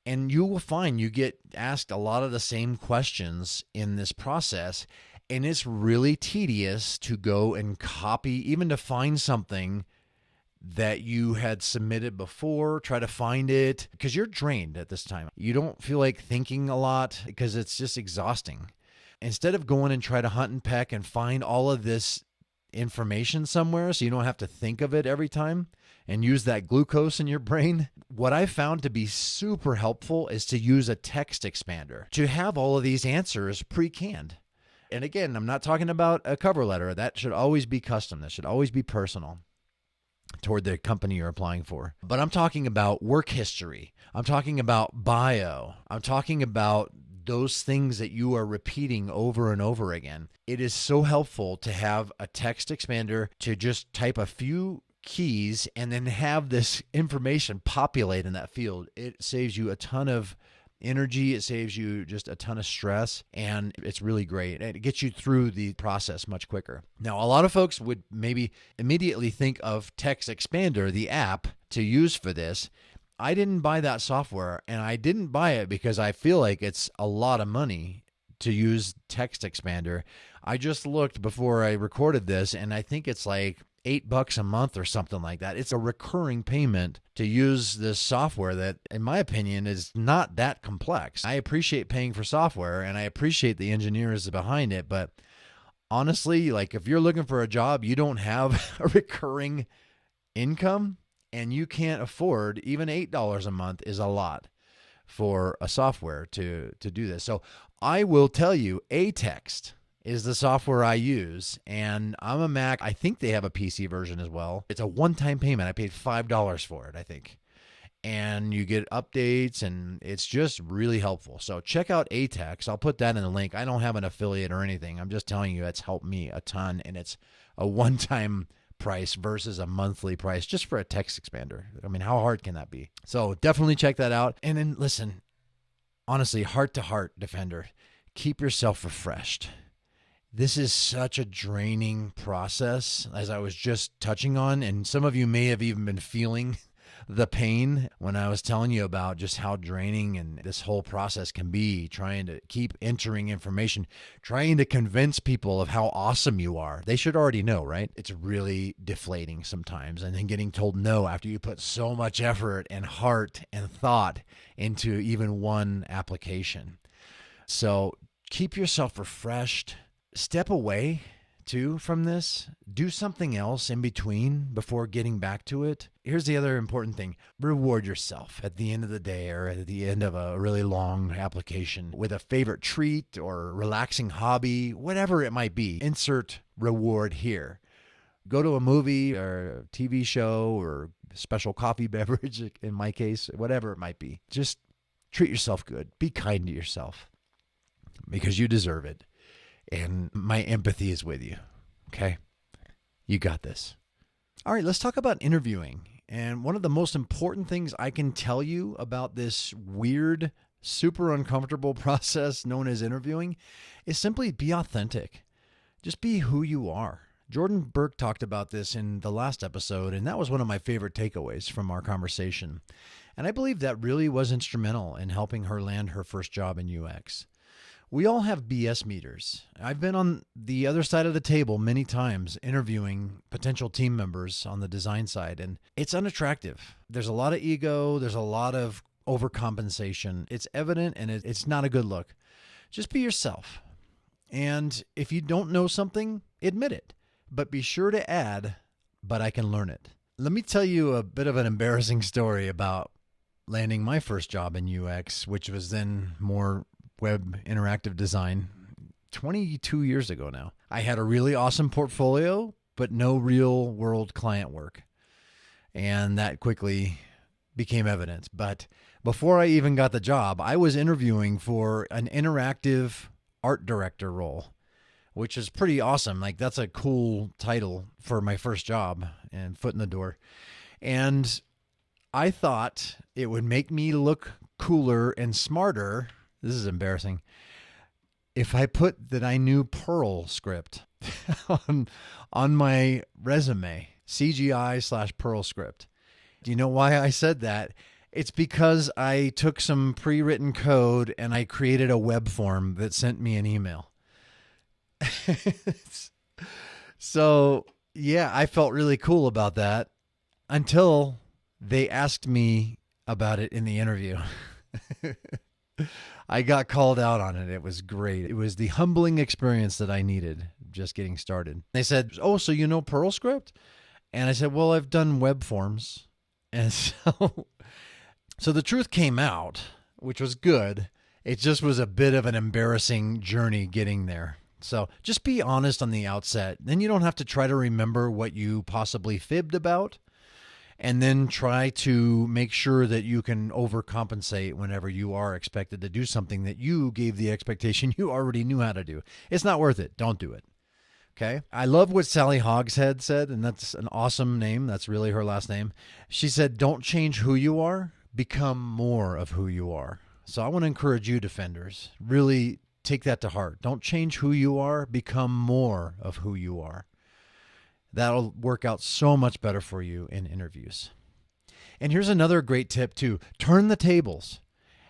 Speaker 1: And you will find you get asked a lot of the same questions in this process. And it's really tedious to go and copy, even to find something that you had submitted before, try to find it, because you're drained at this time. You don't feel like thinking a lot because it's just exhausting. Instead of going and try to hunt and peck and find all of this information somewhere so you don't have to think of it every time and use that glucose in your brain, what I found to be super helpful is to use a text expander to have all of these answers pre-canned. And again, I'm not talking about a cover letter. That should always be custom. That should always be personal toward the company you're applying for. But I'm talking about work history. I'm talking about bio. I'm talking about those things that you are repeating over and over again. It is so helpful to have a text expander to just type a few keys and then have this information populate in that field. It saves you a ton of energy. It saves you just a ton of stress, and it's really great. It gets you through the process much quicker. Now, a lot of folks would maybe immediately think of Text Expander, the app, to use for this. I didn't buy that software, and I didn't buy it because I feel like it's a lot of money to use Text Expander. I just looked before I recorded this, and I think it's like $8 a month or something like that. It's a recurring payment to use this software that, in my opinion, is not that complex. I appreciate paying for software, and I appreciate the engineers behind it, but honestly, like if you're looking for a job, you don't have a recurring income, and you can't afford, even $8 a month is a lot for a software to do this. So I will tell you, Atext is the software I use, and I'm a Mac. I think they have a PC version as well. It's a one-time payment. I paid $5 for it, I think. And you get updates, and it's just really helpful. So check out Atext. I'll put that in the link. I don't have an affiliate or anything. I'm just telling you it's helped me a ton, and it's a one-time price versus a monthly price just for a text expander. I mean, how hard can that be? So definitely check that out. And then listen, honestly, heart to heart, Defender, keep yourself refreshed. This is such a draining process, as I was just touching on, and some of you may have even been feeling the pain when I was telling you about just how draining and this whole process can be, trying to keep entering information, trying to convince people of how awesome you are. They should already know, right? It's really deflating sometimes. And then getting told no after you put so much effort and heart and thought into even one application. So keep yourself refreshed. Step away too from this. Do something else in between before getting back to it. Here's the other important thing. Reward yourself at the end of the day or at the end of a really long application with a favorite treat or relaxing hobby, whatever it might be. Insert reward here. Go to a movie or a TV show or special coffee beverage, in my case, whatever it might be. Just treat yourself good. Be kind to yourself because you deserve it. And my empathy is with you, okay? You got this. All right, let's talk about interviewing. And one of the most important things I can tell you about this weird, super uncomfortable process known as interviewing is simply be authentic. Just be who you are. Jordan Burke talked about this in the last episode, and that was one of my favorite takeaways from our conversation. And I believe that really was instrumental in helping her land her first job in UX. We all have BS meters. I've been on the other side of the table many times interviewing potential team members on the design side, and it's unattractive. There's a lot of ego. There's a lot of overcompensation. It's evident, and it's not a good look. Just be yourself. And if you don't know something, admit it. But be sure to add, but I can learn it. Let me tell you a bit of an embarrassing story about landing my first job in UX, which was then more web interactive design 22 years ago now. I had a really awesome portfolio, but no real world client work. And that quickly became evident. But before I even got the job, I was interviewing for an interactive art director role, which is pretty awesome. Like, that's a cool title for my first job and foot in the door. And I thought it would make me look cooler and smarter. This is embarrassing. If I put that I knew Perl script on my resume, CGI/Perl script. Do you know why I said that? It's because I took some pre-written code and I created a web form that sent me an email. So, yeah, I felt really cool about that until they asked me about it in the interview. I got called out on it. It was great. It was the humbling experience that I needed just getting started. They said, "Oh, so you know Perl script?" And I said, "Well, I've done web forms." And so the truth came out, which was good. It just was a bit of an embarrassing journey getting there. So just be honest on the outset. Then you don't have to try to remember what you possibly fibbed about, and then try to make sure that you can overcompensate whenever you are expected to do something that you gave the expectation you already knew how to do. It's not worth it. Don't do it. Okay? I love what Sally Hogshead said, and that's an awesome name. That's really her last name. She said, "Don't change who you are. Become more of who you are." So I want to encourage you, defenders, really take that to heart. Don't change who you are. Become more of who you are. That'll work out so much better for you in interviews. And here's another great tip too. Turn the tables.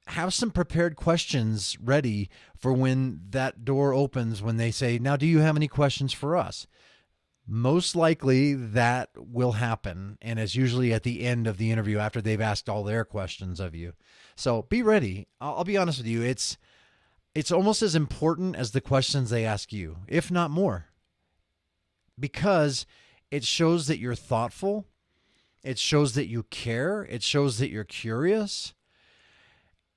Speaker 1: Have some prepared questions ready for when that door opens, when they say, "Now, do you have any questions for us?" Most likely that will happen, and it's usually at the end of the interview after they've asked all their questions of you. So be ready. I'll be honest with you. It's almost as important as the questions they ask you, if not more. Because it shows that you're thoughtful. It shows that you care. It shows that you're curious.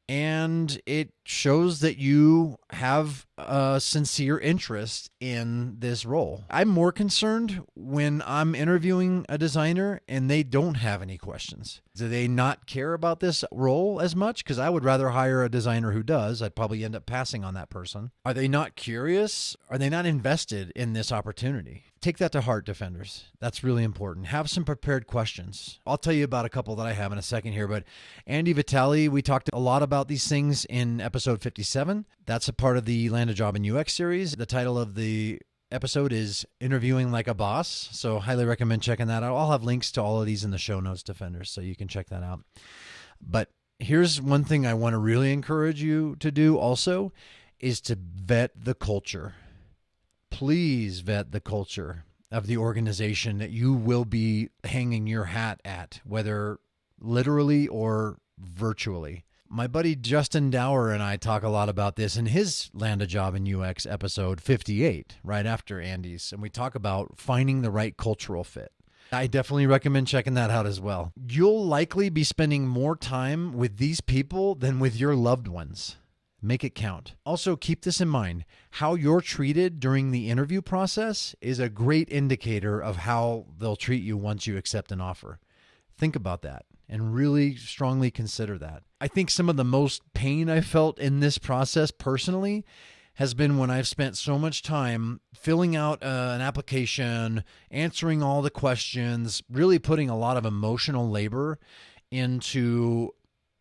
Speaker 1: And it shows that you have a sincere interest in this role. I'm more concerned when I'm interviewing a designer and they don't have any questions. Do they not care about this role as much? Because I would rather hire a designer who does. I'd probably end up passing on that person. Are they not curious? Are they not invested in this opportunity? Take that to heart, defenders. That's really important. Have some prepared questions. I'll tell you about a couple that I have in a second here, but Andy Vitale, we talked a lot about these things in episode 57. That's a part of the Land a Job in UX series. The title of the episode is Interviewing Like a Boss, so highly recommend checking that out. I'll have links to all of these in the show notes, defenders, so you can check that out. But here's one thing I want to really encourage you to do also is to vet the culture. Please vet the culture of the organization that you will be hanging your hat at, whether literally or virtually. My buddy Justin Dower and I talk a lot about this in his Land a Job in UX episode 58, right after Andy's, and we talk about finding the right cultural fit. I definitely recommend checking that out as well. You'll likely be spending more time with these people than with your loved ones. Make it count. Also, keep this in mind. How you're treated during the interview process is a great indicator of how they'll treat you once you accept an offer. Think about that and really strongly consider that. I think some of the most pain I felt in this process personally has been when I've spent so much time filling out an application, answering all the questions, really putting a lot of emotional labor into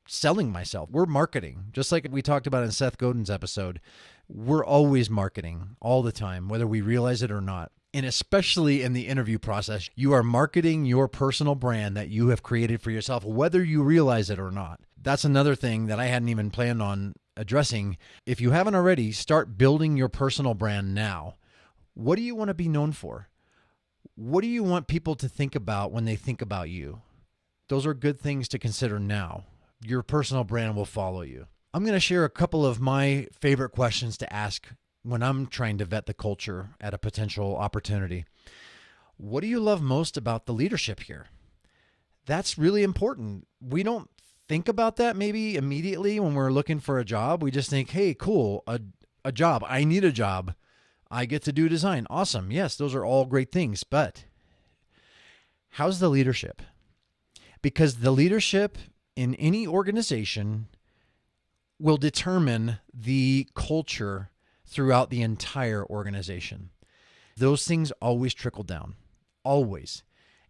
Speaker 1: selling myself. We're marketing, just like we talked about in Seth Godin's episode. We're always marketing all the time, whether we realize it or not. And especially in the interview process, you are marketing your personal brand that you have created for yourself, whether you realize it or not. That's another thing that I hadn't even planned on addressing. If you haven't already, start building your personal brand now. What do you want to be known for? What do you want people to think about when they think about you? Those are good things to consider now. Your personal brand will follow you. I'm going to share a couple of my favorite questions to ask when I'm trying to vet the culture at a potential opportunity. What do you love most about the leadership here? That's really important. We don't think about that maybe immediately when we're looking for a job. We just think, hey, cool, a job. I need a job. I get to do design. Awesome. Yes, those are all great things. But how's the leadership? Because the leadership in any organization will determine the culture throughout the entire organization. Those things always trickle down, always.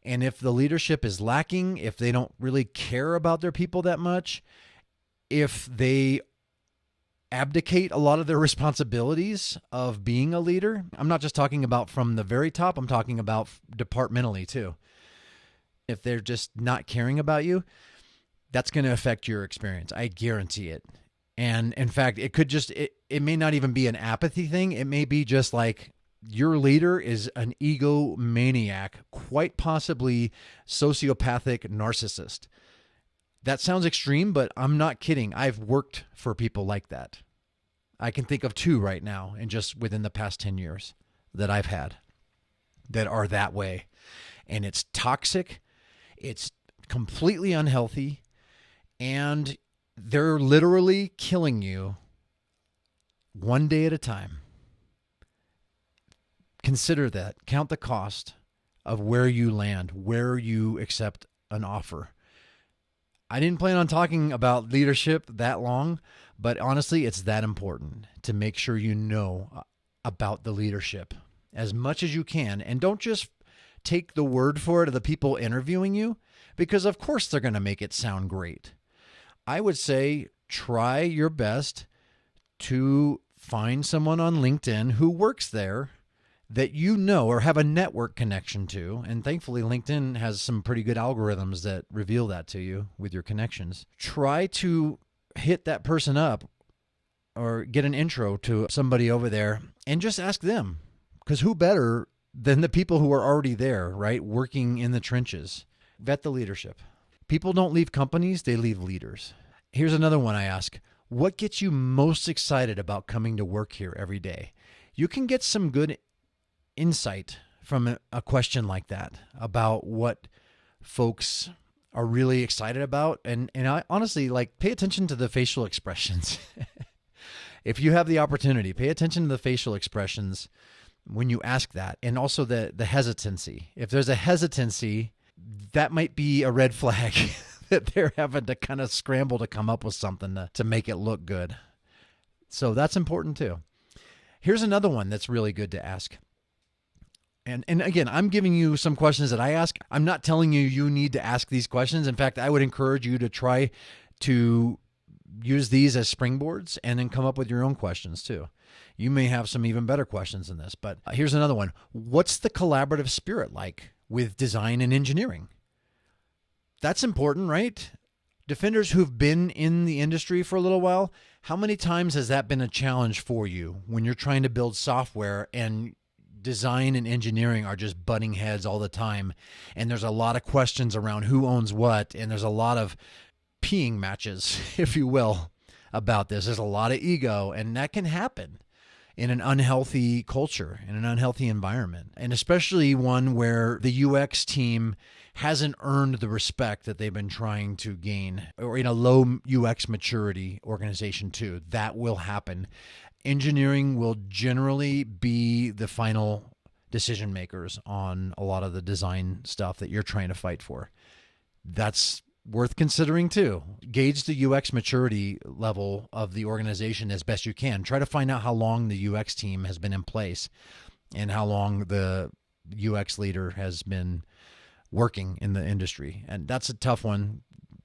Speaker 1: And if the leadership is lacking, if they don't really care about their people that much, if they abdicate a lot of their responsibilities of being a leader, I'm not just talking about from the very top, I'm talking about departmentally too. If they're just not caring about you, that's going to affect your experience. I guarantee it. And in fact, it may not even be an apathy thing. It may be just like your leader is an egomaniac, quite possibly sociopathic narcissist. That sounds extreme, but I'm not kidding. I've worked for people like that. I can think of two right now, and just within the past 10 years that I've had that are that way. And it's toxic. It's completely unhealthy. And they're literally killing you one day at a time. Consider that. Count the cost of where you land, where you accept an offer. I didn't plan on talking about leadership that long, but honestly, it's that important to make sure you know about the leadership as much as you can. And don't just take the word for it of the people interviewing you, because of course they're going to make it sound great. I would say try your best to find someone on LinkedIn who works there that you know or have a network connection to. And thankfully, LinkedIn has some pretty good algorithms that reveal that to you with your connections. Try to hit that person up or get an intro to somebody over there and just ask them, because who better than the people who are already there, right? Working in the trenches. Vet the leadership. People don't leave companies, they leave leaders. Here's another one I ask. What gets you most excited about coming to work here every day? You can get some good insight from a question like that about what folks are really excited about. And I honestly, pay attention to the facial expressions. if you have the opportunity, pay attention to the facial expressions when you ask that, and also the hesitancy. If there's a hesitancy, that might be a red flag that they're having to kind of scramble to come up with something to make it look good. So that's important too. Here's another one that's really good to ask. And again, I'm giving you some questions that I ask. I'm not telling you need to ask these questions. In fact, I would encourage you to try to use these as springboards and then come up with your own questions too. You may have some even better questions than this, but here's another one. What's the collaborative spirit like with design and engineering? That's important, right? Defenders who've been in the industry for a little while, how many times has that been a challenge for you when you're trying to build software and design and engineering are just butting heads all the time, and there's a lot of questions around who owns what, and there's a lot of peeing matches, if you will, about this. There's a lot of ego, and that can happen in an unhealthy culture, in an unhealthy environment, and especially one where the UX team hasn't earned the respect that they've been trying to gain, or in a low UX maturity organization too. That will happen. Engineering will generally be the final decision makers on a lot of the design stuff that you're trying to fight for. That's worth considering too. Gauge the UX maturity level of the organization as best you can. Try to find out how long the UX team has been in place and how long the UX leader has been working in the industry. And that's a tough one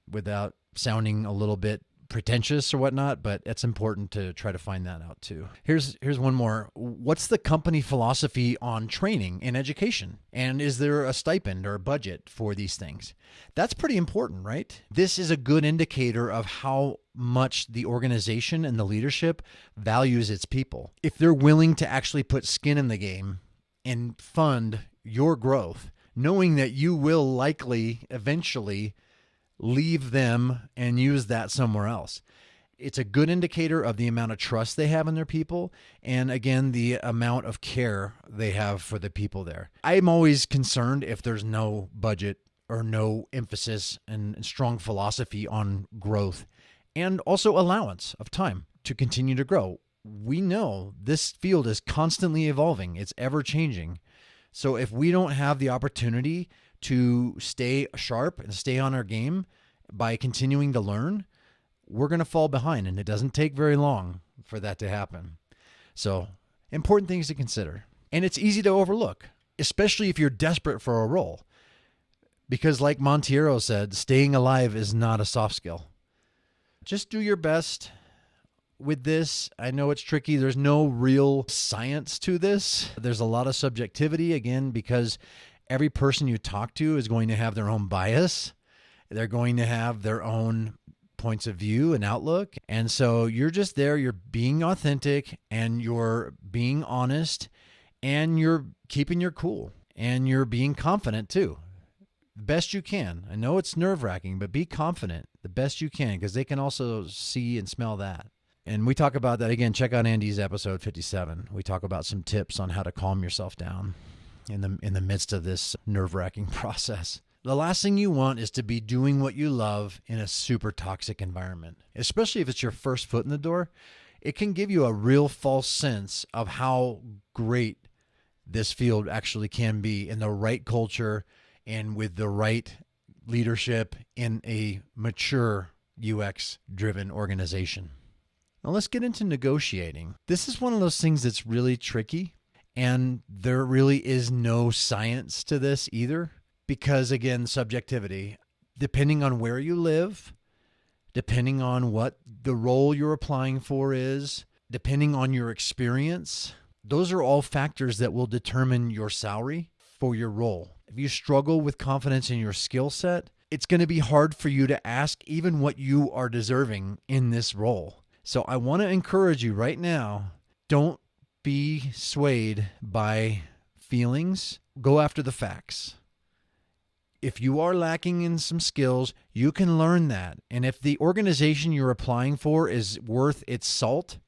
Speaker 1: without sounding a little bit pretentious or whatnot, but it's important to try to find that out too. Here's one more. What's the company philosophy on training and education? And is there a stipend or a budget for these things? That's pretty important, right? This is a good indicator of how much the organization and the leadership values its people. If they're willing to actually put skin in the game and fund your growth, knowing that you will likely eventually leave them and use that somewhere else. It's a good indicator of the amount of trust they have in their people, and again, the amount of care they have for the people there. I'm always concerned if there's no budget or no emphasis and strong philosophy on growth, and also allowance of time to continue to grow. We know this field is constantly evolving. It's ever changing. So if we don't have the opportunity to stay sharp and stay on our game by continuing to learn, we're going to fall behind, and it doesn't take very long for that to happen. So, important things to consider. And it's easy to overlook, especially if you're desperate for a role. Because like Montiero said, staying alive is not a soft skill. Just do your best with this. I know it's tricky. There's no real science to this. There's a lot of subjectivity, again, because every person you talk to is going to have their own bias. They're going to have their own points of view and outlook. And so you're just there, you're being authentic, and you're being honest, and you're keeping your cool, and you're being confident too. The best you can. I know it's nerve-wracking, but be confident the best you can, because they can also see and smell that. And we talk about that again. Check out Andy's episode 57. We talk about some tips on how to calm yourself down in the midst of this nerve-wracking process. The last thing you want is to be doing what you love in a super toxic environment, especially if it's your first foot in the door. It can give you a real false sense of how great this field actually can be in the right culture and with the right leadership in a mature UX-driven organization. Now let's get into negotiating. This is one of those things that's really tricky. And there really is no science to this either, because again, subjectivity, depending on where you live, depending on what the role you're applying for is, depending on your experience, those are all factors that will determine your salary for your role. If you struggle with confidence in your skill set, it's going to be hard for you to ask even what you are deserving in this role. So I want to encourage you right now, don't be swayed by feelings. Go after the facts. If you are lacking in some skills, you can learn that. And if the organization you're applying for is worth its salt,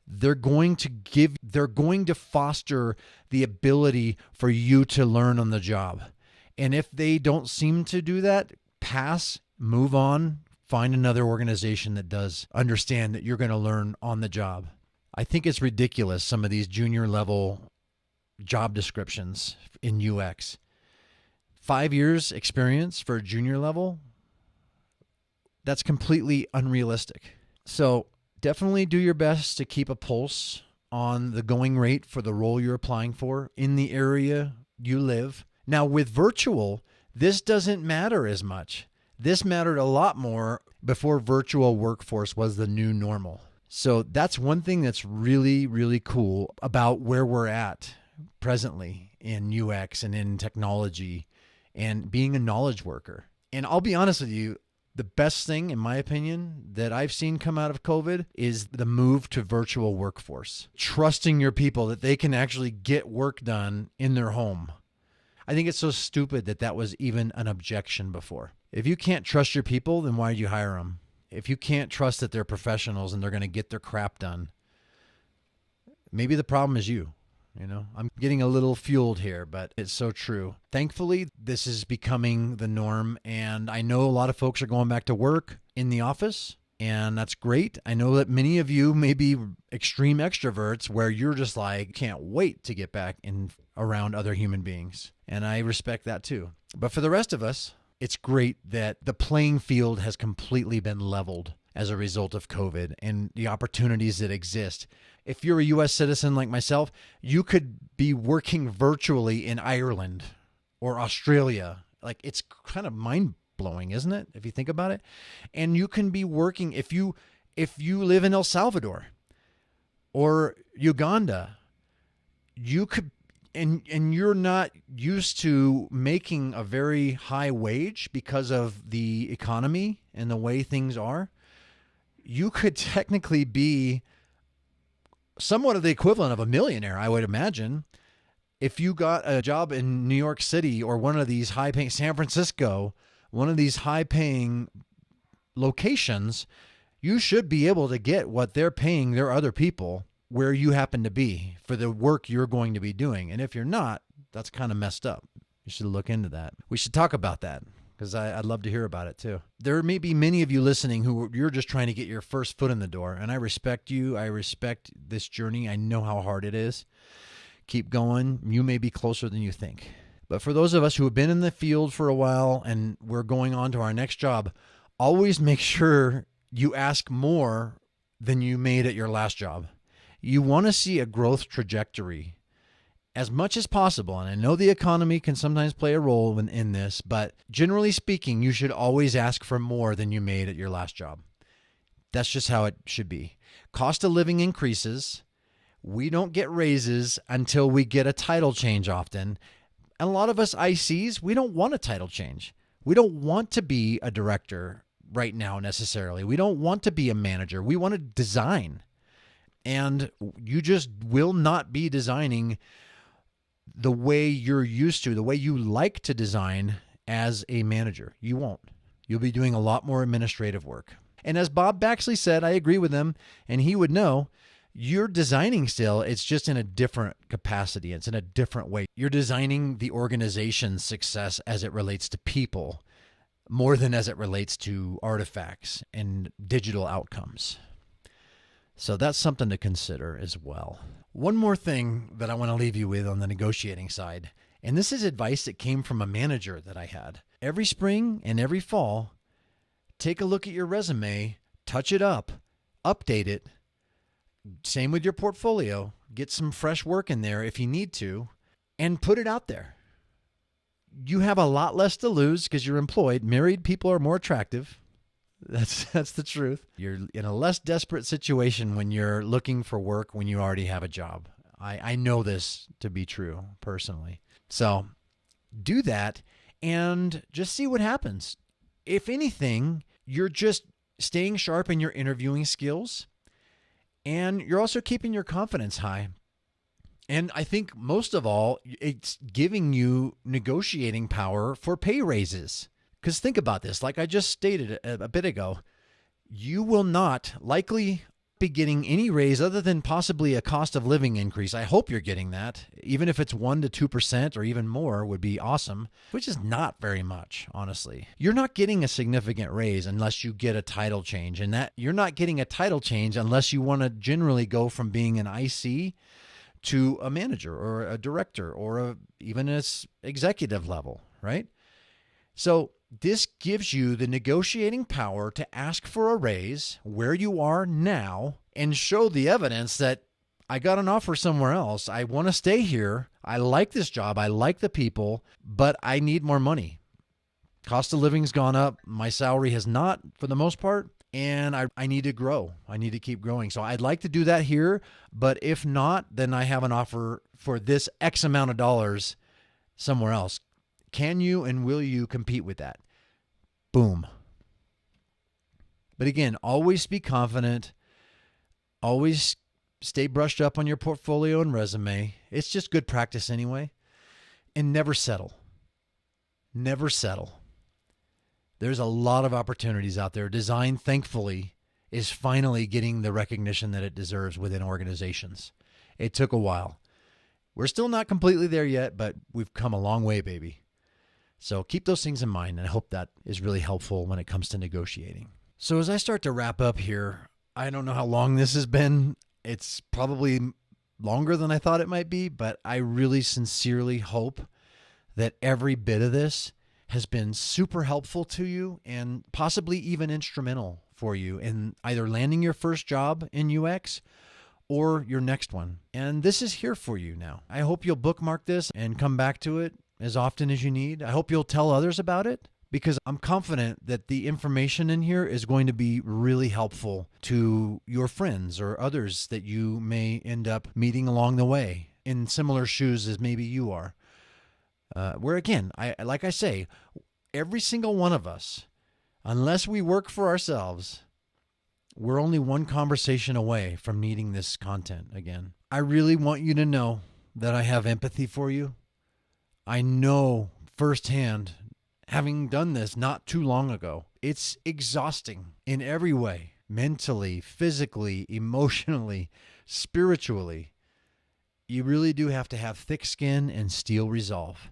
Speaker 1: they're going to foster the ability for you to learn on the job. And if they don't seem to do that, pass, move on, Find another organization that does understand that you're going to learn on the job. I think it's ridiculous, some of these junior level job descriptions in UX. 5 years experience for a junior level, that's completely unrealistic. So definitely do your best to keep a pulse on the going rate for the role you're applying for in the area you live. Now with virtual, this doesn't matter as much. This mattered a lot more before virtual workforce was the new normal. So that's one thing that's really, really cool about where we're at presently in UX and in technology and being a knowledge worker. And I'll be honest with you, the best thing, in my opinion, that I've seen come out of COVID is the move to virtual workforce. Trusting your people that they can actually get work done in their home. I think it's so stupid that that was even an objection before. If you can't trust your people, then why did you hire them? If you can't trust that they're professionals and they're going to get their crap done, maybe the problem is you. You know, I'm getting a little fueled here, but it's so true. Thankfully, this is becoming the norm, and I know a lot of folks are going back to work in the office, and that's great. I know that many of you may be extreme extroverts where you're just like, can't wait to get back in around other human beings, and I respect that too. But for the rest of us, it's great that the playing field has completely been leveled as a result of COVID and the opportunities that exist. If you're a U.S. citizen like myself, you could be working virtually in Ireland or Australia. Like, it's kind of mind-blowing, isn't it, if you think about it? And you can be working, if you live in El Salvador or Uganda, you could, and you're not used to making a very high wage because of the economy and the way things are, you could technically be somewhat of the equivalent of a millionaire, I would imagine. If you got a job in New York City or one of these high-paying, San Francisco, one of these high-paying locations, you should be able to get what they're paying their other people where you happen to be for the work you're going to be doing. And if you're not, that's kind of messed up. You should look into that. We should talk about that, because I'd love to hear about it too. There may be many of you listening who you're just trying to get your first foot in the door, and I respect you. I respect this journey. I know how hard it is. Keep going. You may be closer than you think. But for those of us who have been in the field for a while and we're going on to our next job, always make sure you ask more than you made at your last job. You want to see a growth trajectory as much as possible. And I know the economy can sometimes play a role in this, but generally speaking, you should always ask for more than you made at your last job. That's just how it should be. Cost of living increases. We don't get raises until we get a title change often. And a lot of us ICs, we don't want a title change. We don't want to be a director right now necessarily. We don't want to be a manager. We want to design. And you just will not be designing the way you're used to, the way you like to design as a manager. You won't. You'll be doing a lot more administrative work. And as Bob Baxley said, I agree with him, and he would know, you're designing still, it's just in a different capacity. It's in a different way. You're designing the organization's success as it relates to people more than as it relates to artifacts and digital outcomes. So that's something to consider as well. One more thing that I want to leave you with on the negotiating side, and this is advice that came from a manager that I had. Every spring and every fall, take a look at your resume, touch it up, update it. Same with your portfolio. Get some fresh work in there if you need to, and put it out there. You have a lot less to lose because you're employed. Married people are more attractive. That's the truth. You're in a less desperate situation when you're looking for work when you already have a job. I know this to be true personally. So do that and just see what happens. If anything, you're just staying sharp in your interviewing skills, and you're also keeping your confidence high. And I think most of all, it's giving you negotiating power for pay raises. Because think about this, like I just stated a bit ago, you will not likely be getting any raise other than possibly a cost of living increase. I hope you're getting that. Even if it's 1% to 2% or even more would be awesome, which is not very much, honestly. You're not getting a significant raise unless you get a title change, and that you're not getting a title change unless you want to generally go from being an IC to a manager or a director or even an executive level, right? So this gives you the negotiating power to ask for a raise where you are now and show the evidence that I got an offer somewhere else. I want to stay here. I like this job. I like the people, but I need more money. Cost of living's gone up. My salary has not for the most part, and I need to grow. I need to keep growing. So I'd like to do that here, but if not, then I have an offer for this X amount of dollars somewhere else. Can you and will you compete with that? Boom. But again, always be confident. Always stay brushed up on your portfolio and resume. It's just good practice anyway. And never settle. Never settle. There's a lot of opportunities out there. Design, thankfully, is finally getting the recognition that it deserves within organizations. It took a while. We're still not completely there yet, but we've come a long way, baby. So keep those things in mind, and I hope that is really helpful when it comes to negotiating. So as I start to wrap up here, I don't know how long this has been. It's probably longer than I thought it might be, but I really sincerely hope that every bit of this has been super helpful to you and possibly even instrumental for you in either landing your first job in UX or your next one. And this is here for you now. I hope you'll bookmark this and come back to it as often as you need. I hope you'll tell others about it because I'm confident that the information in here is going to be really helpful to your friends or others that you may end up meeting along the way in similar shoes as maybe you are. Where again, like I say, every single one of us, unless we work for ourselves, we're only one conversation away from needing this content again. I really want you to know that I have empathy for you. I know firsthand, having done this not too long ago, it's exhausting in every way, mentally, physically, emotionally, spiritually. You really do have to have thick skin and steel resolve.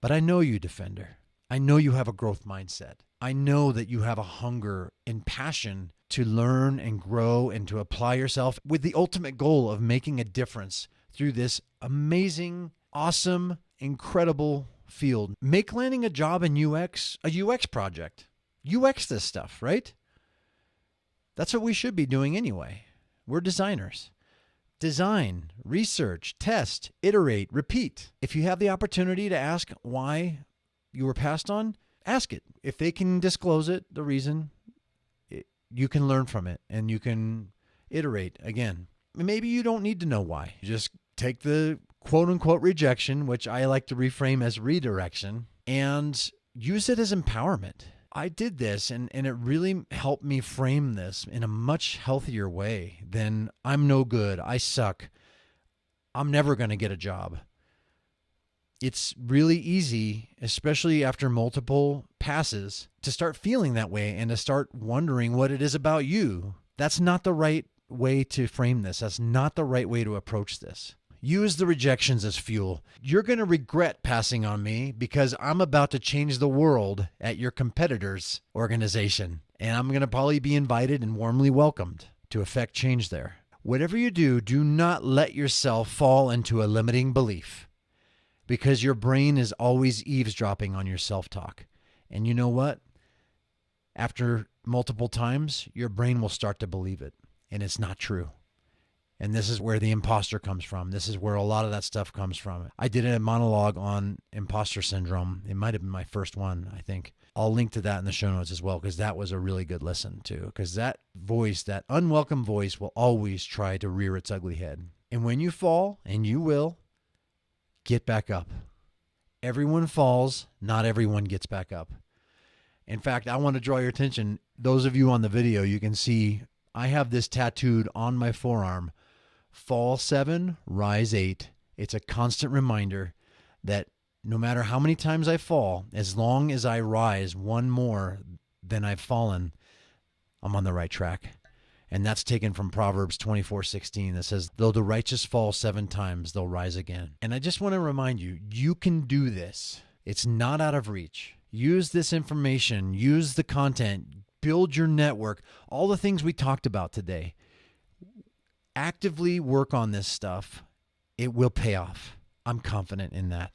Speaker 1: But I know you, Defender. I know you have a growth mindset. I know that you have a hunger and passion to learn and grow and to apply yourself with the ultimate goal of making a difference through this amazing, awesome, incredible field. Make landing a job in UX a UX project. UX this stuff, right? That's what we should be doing anyway. We're designers. Design, research, test, iterate, repeat. If you have the opportunity to ask why you were passed on, ask it. If they can disclose it, the reason, you can learn from it and you can iterate again. Maybe you don't need to know why. Just take the quote-unquote rejection, which I like to reframe as redirection, and use it as empowerment. I did this, and it really helped me frame this in a much healthier way than I'm no good, I suck, I'm never going to get a job. It's really easy, especially after multiple passes, to start feeling that way and to start wondering what it is about you. That's not the right way to frame this. That's not the right way to approach this. Use the rejections as fuel. You're going to regret passing on me because I'm about to change the world at your competitor's organization. And I'm going to probably be invited and warmly welcomed to effect change there. Whatever you do, do not let yourself fall into a limiting belief because your brain is always eavesdropping on your self-talk. And you know what? After multiple times, your brain will start to believe it. And it's not true. And this is where the imposter comes from. This is where a lot of that stuff comes from. I did a monologue on imposter syndrome. It might have been my first one, I think. I'll link to that in the show notes as well because that was a really good listen too. Because that voice, that unwelcome voice, will always try to rear its ugly head. And when you fall, and you will, get back up. Everyone falls. Not everyone gets back up. In fact, I want to draw your attention. Those of you on the video, you can see I have this tattooed on my forearm. Fall 7, rise 8. It's a constant reminder that no matter how many times I fall, as long as I rise one more than I've fallen, I'm on the right track. And that's taken from Proverbs 24:16 that says, though the righteous fall 7 times, they'll rise again. And I just want to remind you, you can do this. It's not out of reach. Use this information, use the content, build your network, all the things we talked about today. Actively work on this stuff. It will pay off. I'm confident in that.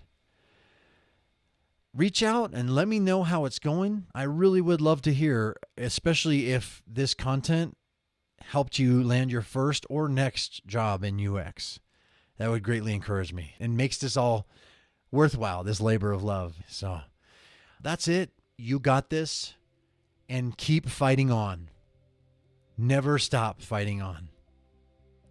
Speaker 1: Reach out and let me know how it's going. I really would love to hear, especially if this content helped you land your first or next job in UX. That would greatly encourage me and makes this all worthwhile, this labor of love. So that's it. You got this, and keep fighting on. Never stop fighting on.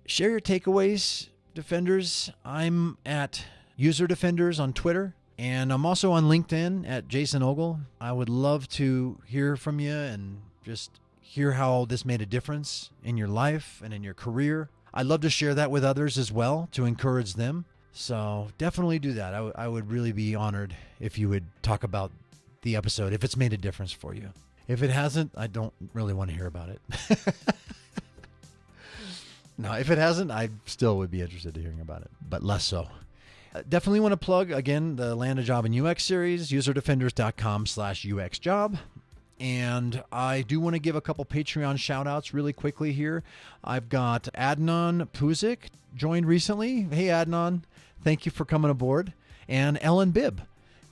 Speaker 1: Share your takeaways, Defenders. I'm at User Defenders on Twitter, and I'm also on LinkedIn at Jason Ogle. I would love to hear from you and just hear how this made a difference in your life and in your career. I'd love to share that with others as well to encourage them. So definitely do that. I would really be honored if you would talk about the episode, if it's made a difference for you. If it hasn't, I don't really want to hear about it. No, if it hasn't, I still would be interested in hearing about it, but less so. Definitely want to plug, again, the Land a Job in UX series, userdefenders.com/UXjob. And I do want to give a couple Patreon shout outs really quickly here. I've got Adnan Puzik joined recently. Hey, Adnan, thank you for coming aboard. And Ellen Bibb.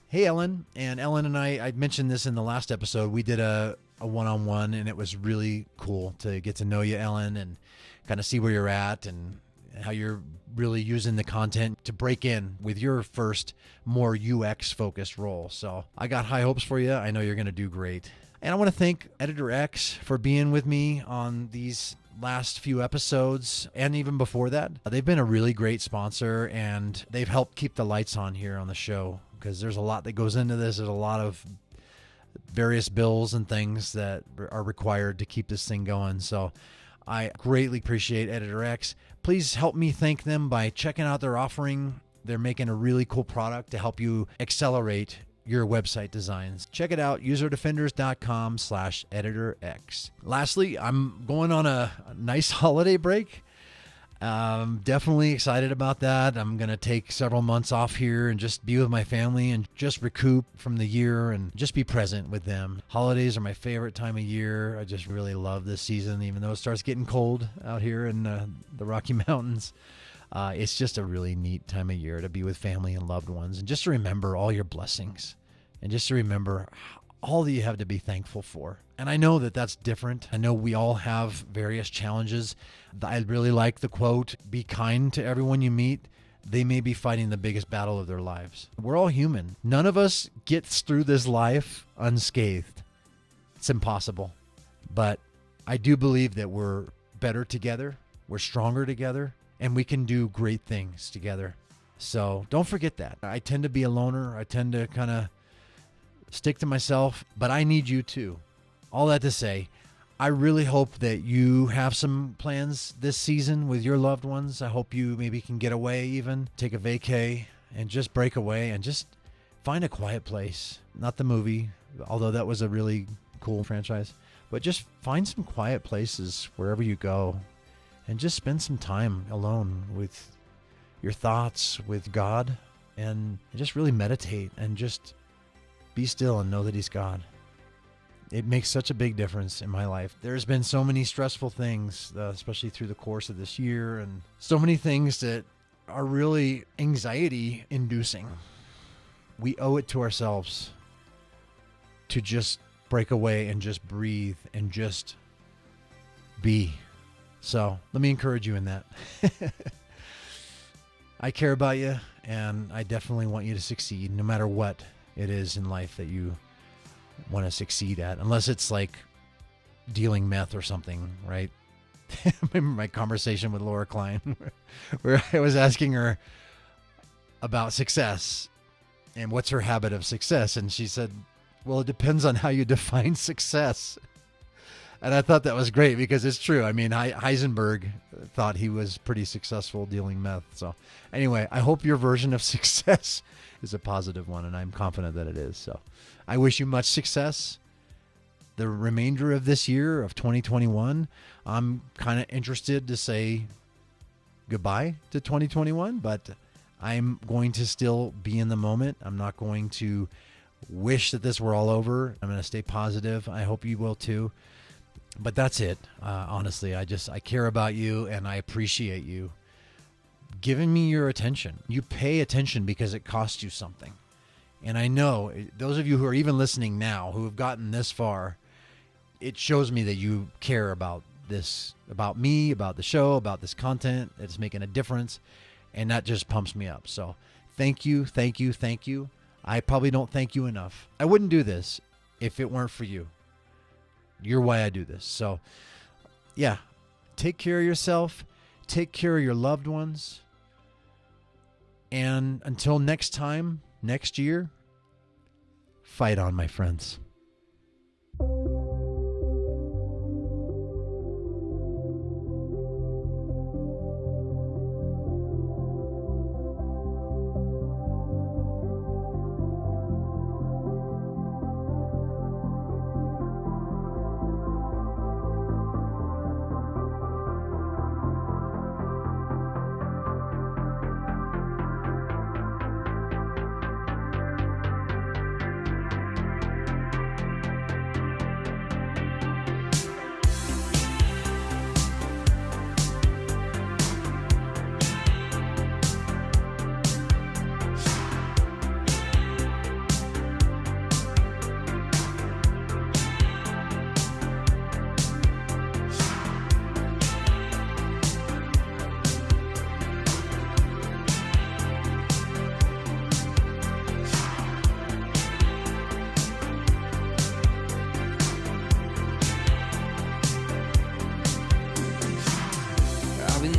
Speaker 1: Hey, Ellen. And Ellen and I mentioned this in the last episode. We did a one-on-one, and it was really cool to get to know you, Ellen, and kind of see where you're at and how you're really using the content to break in with your first more UX-focused role. So I got high hopes for you. I know you're going to do great. And I want to thank Editor X for being with me on these last few episodes and even before that. They've been a really great sponsor, and they've helped keep the lights on here on the show because there's a lot that goes into this. There's a lot of various bills and things that are required to keep this thing going. So I greatly appreciate Editor X. Please help me thank them by checking out their offering. They're making a really cool product to help you accelerate your website designs. Check it out, userdefenders.com/editorx. Lastly, I'm going on a nice holiday break. Definitely excited about that. I'm going to take several months off here and just be with my family and just recoup from the year and just be present with them. Holidays are my favorite time of year. I just really love this season, even though it starts getting cold out here in the Rocky Mountains. It's just a really neat time of year to be with family and loved ones and just to remember all your blessings and just to remember all that you have to be thankful for. And I know that that's different. I know we all have various challenges. I really like the quote, be kind to everyone you meet. They may be fighting the biggest battle of their lives. We're all human. None of us gets through this life unscathed. It's impossible. But I do believe that we're better together. We're stronger together. And we can do great things together. So don't forget that. I tend to be a loner. I tend to kind of stick to myself, but I need you too. All that to say, I really hope that you have some plans this season with your loved ones. I hope you maybe can get away even, take a vacay, and just break away and just find a quiet place. Not the movie, although that was a really cool franchise, but just find some quiet places wherever you go. And just spend some time alone with your thoughts, with God, and just really meditate and just be still and know that He's God. It makes such a big difference in my life. There's been so many stressful things, especially through the course of this year, and so many things that are really anxiety-inducing. We owe it to ourselves to just break away and just breathe and just be. So let me encourage you in that. I care about you, and I definitely want you to succeed no matter what it is in life that you want to succeed at, unless it's like dealing meth or something, right? I remember my conversation with Laura Klein where I was asking her about success and what's her habit of success. And she said, well, it depends on how you define success. And I thought that was great because it's true. I mean, Heisenberg thought he was pretty successful dealing meth. So anyway, I hope your version of success is a positive one, and I'm confident that it is. So I wish you much success. the remainder of this year of 2021, I'm kind of interested to say goodbye to 2021, but I'm going to still be in the moment. I'm not going to wish that this were all over. I'm going to stay positive. I hope you will too. But that's it. Honestly, I care about you, and I appreciate you giving me your attention. You pay attention because it costs you something. And I know those of you who are even listening now, who have gotten this far, it shows me that you care about this, about me, about the show, about this content. It's making a difference. And that just pumps me up. So thank you, thank you, thank you. I probably don't thank you enough. I wouldn't do this if it weren't for you. You're why I do this. So yeah, take care of yourself. Take care of your loved ones. And until next time, next year, fight on, my friends.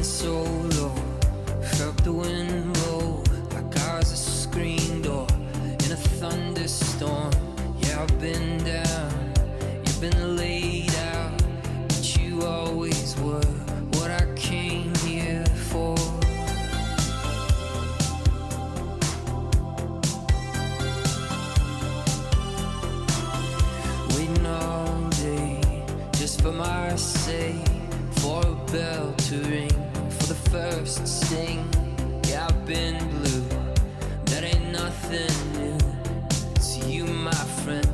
Speaker 3: So low, felt the wind blow like I was a screen door in a thunderstorm. Yeah, I've been down, you've been laid out, but you always were what I came here for. Waiting all day just for my sake, for a bell to ring, for the first sting. Yeah, I've been blue, that ain't nothing new. It's you, my friend,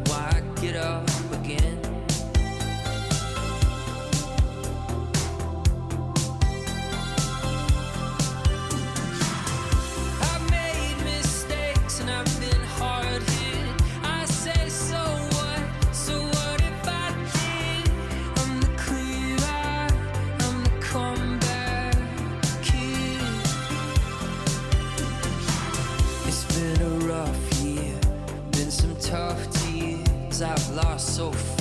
Speaker 3: why I get up again. I've made mistakes and I've been hard hit. I say so what, so what if I did? I'm the clear eye, I'm the comeback kid. It's been a rough year, been some tough tears. I've lost so far.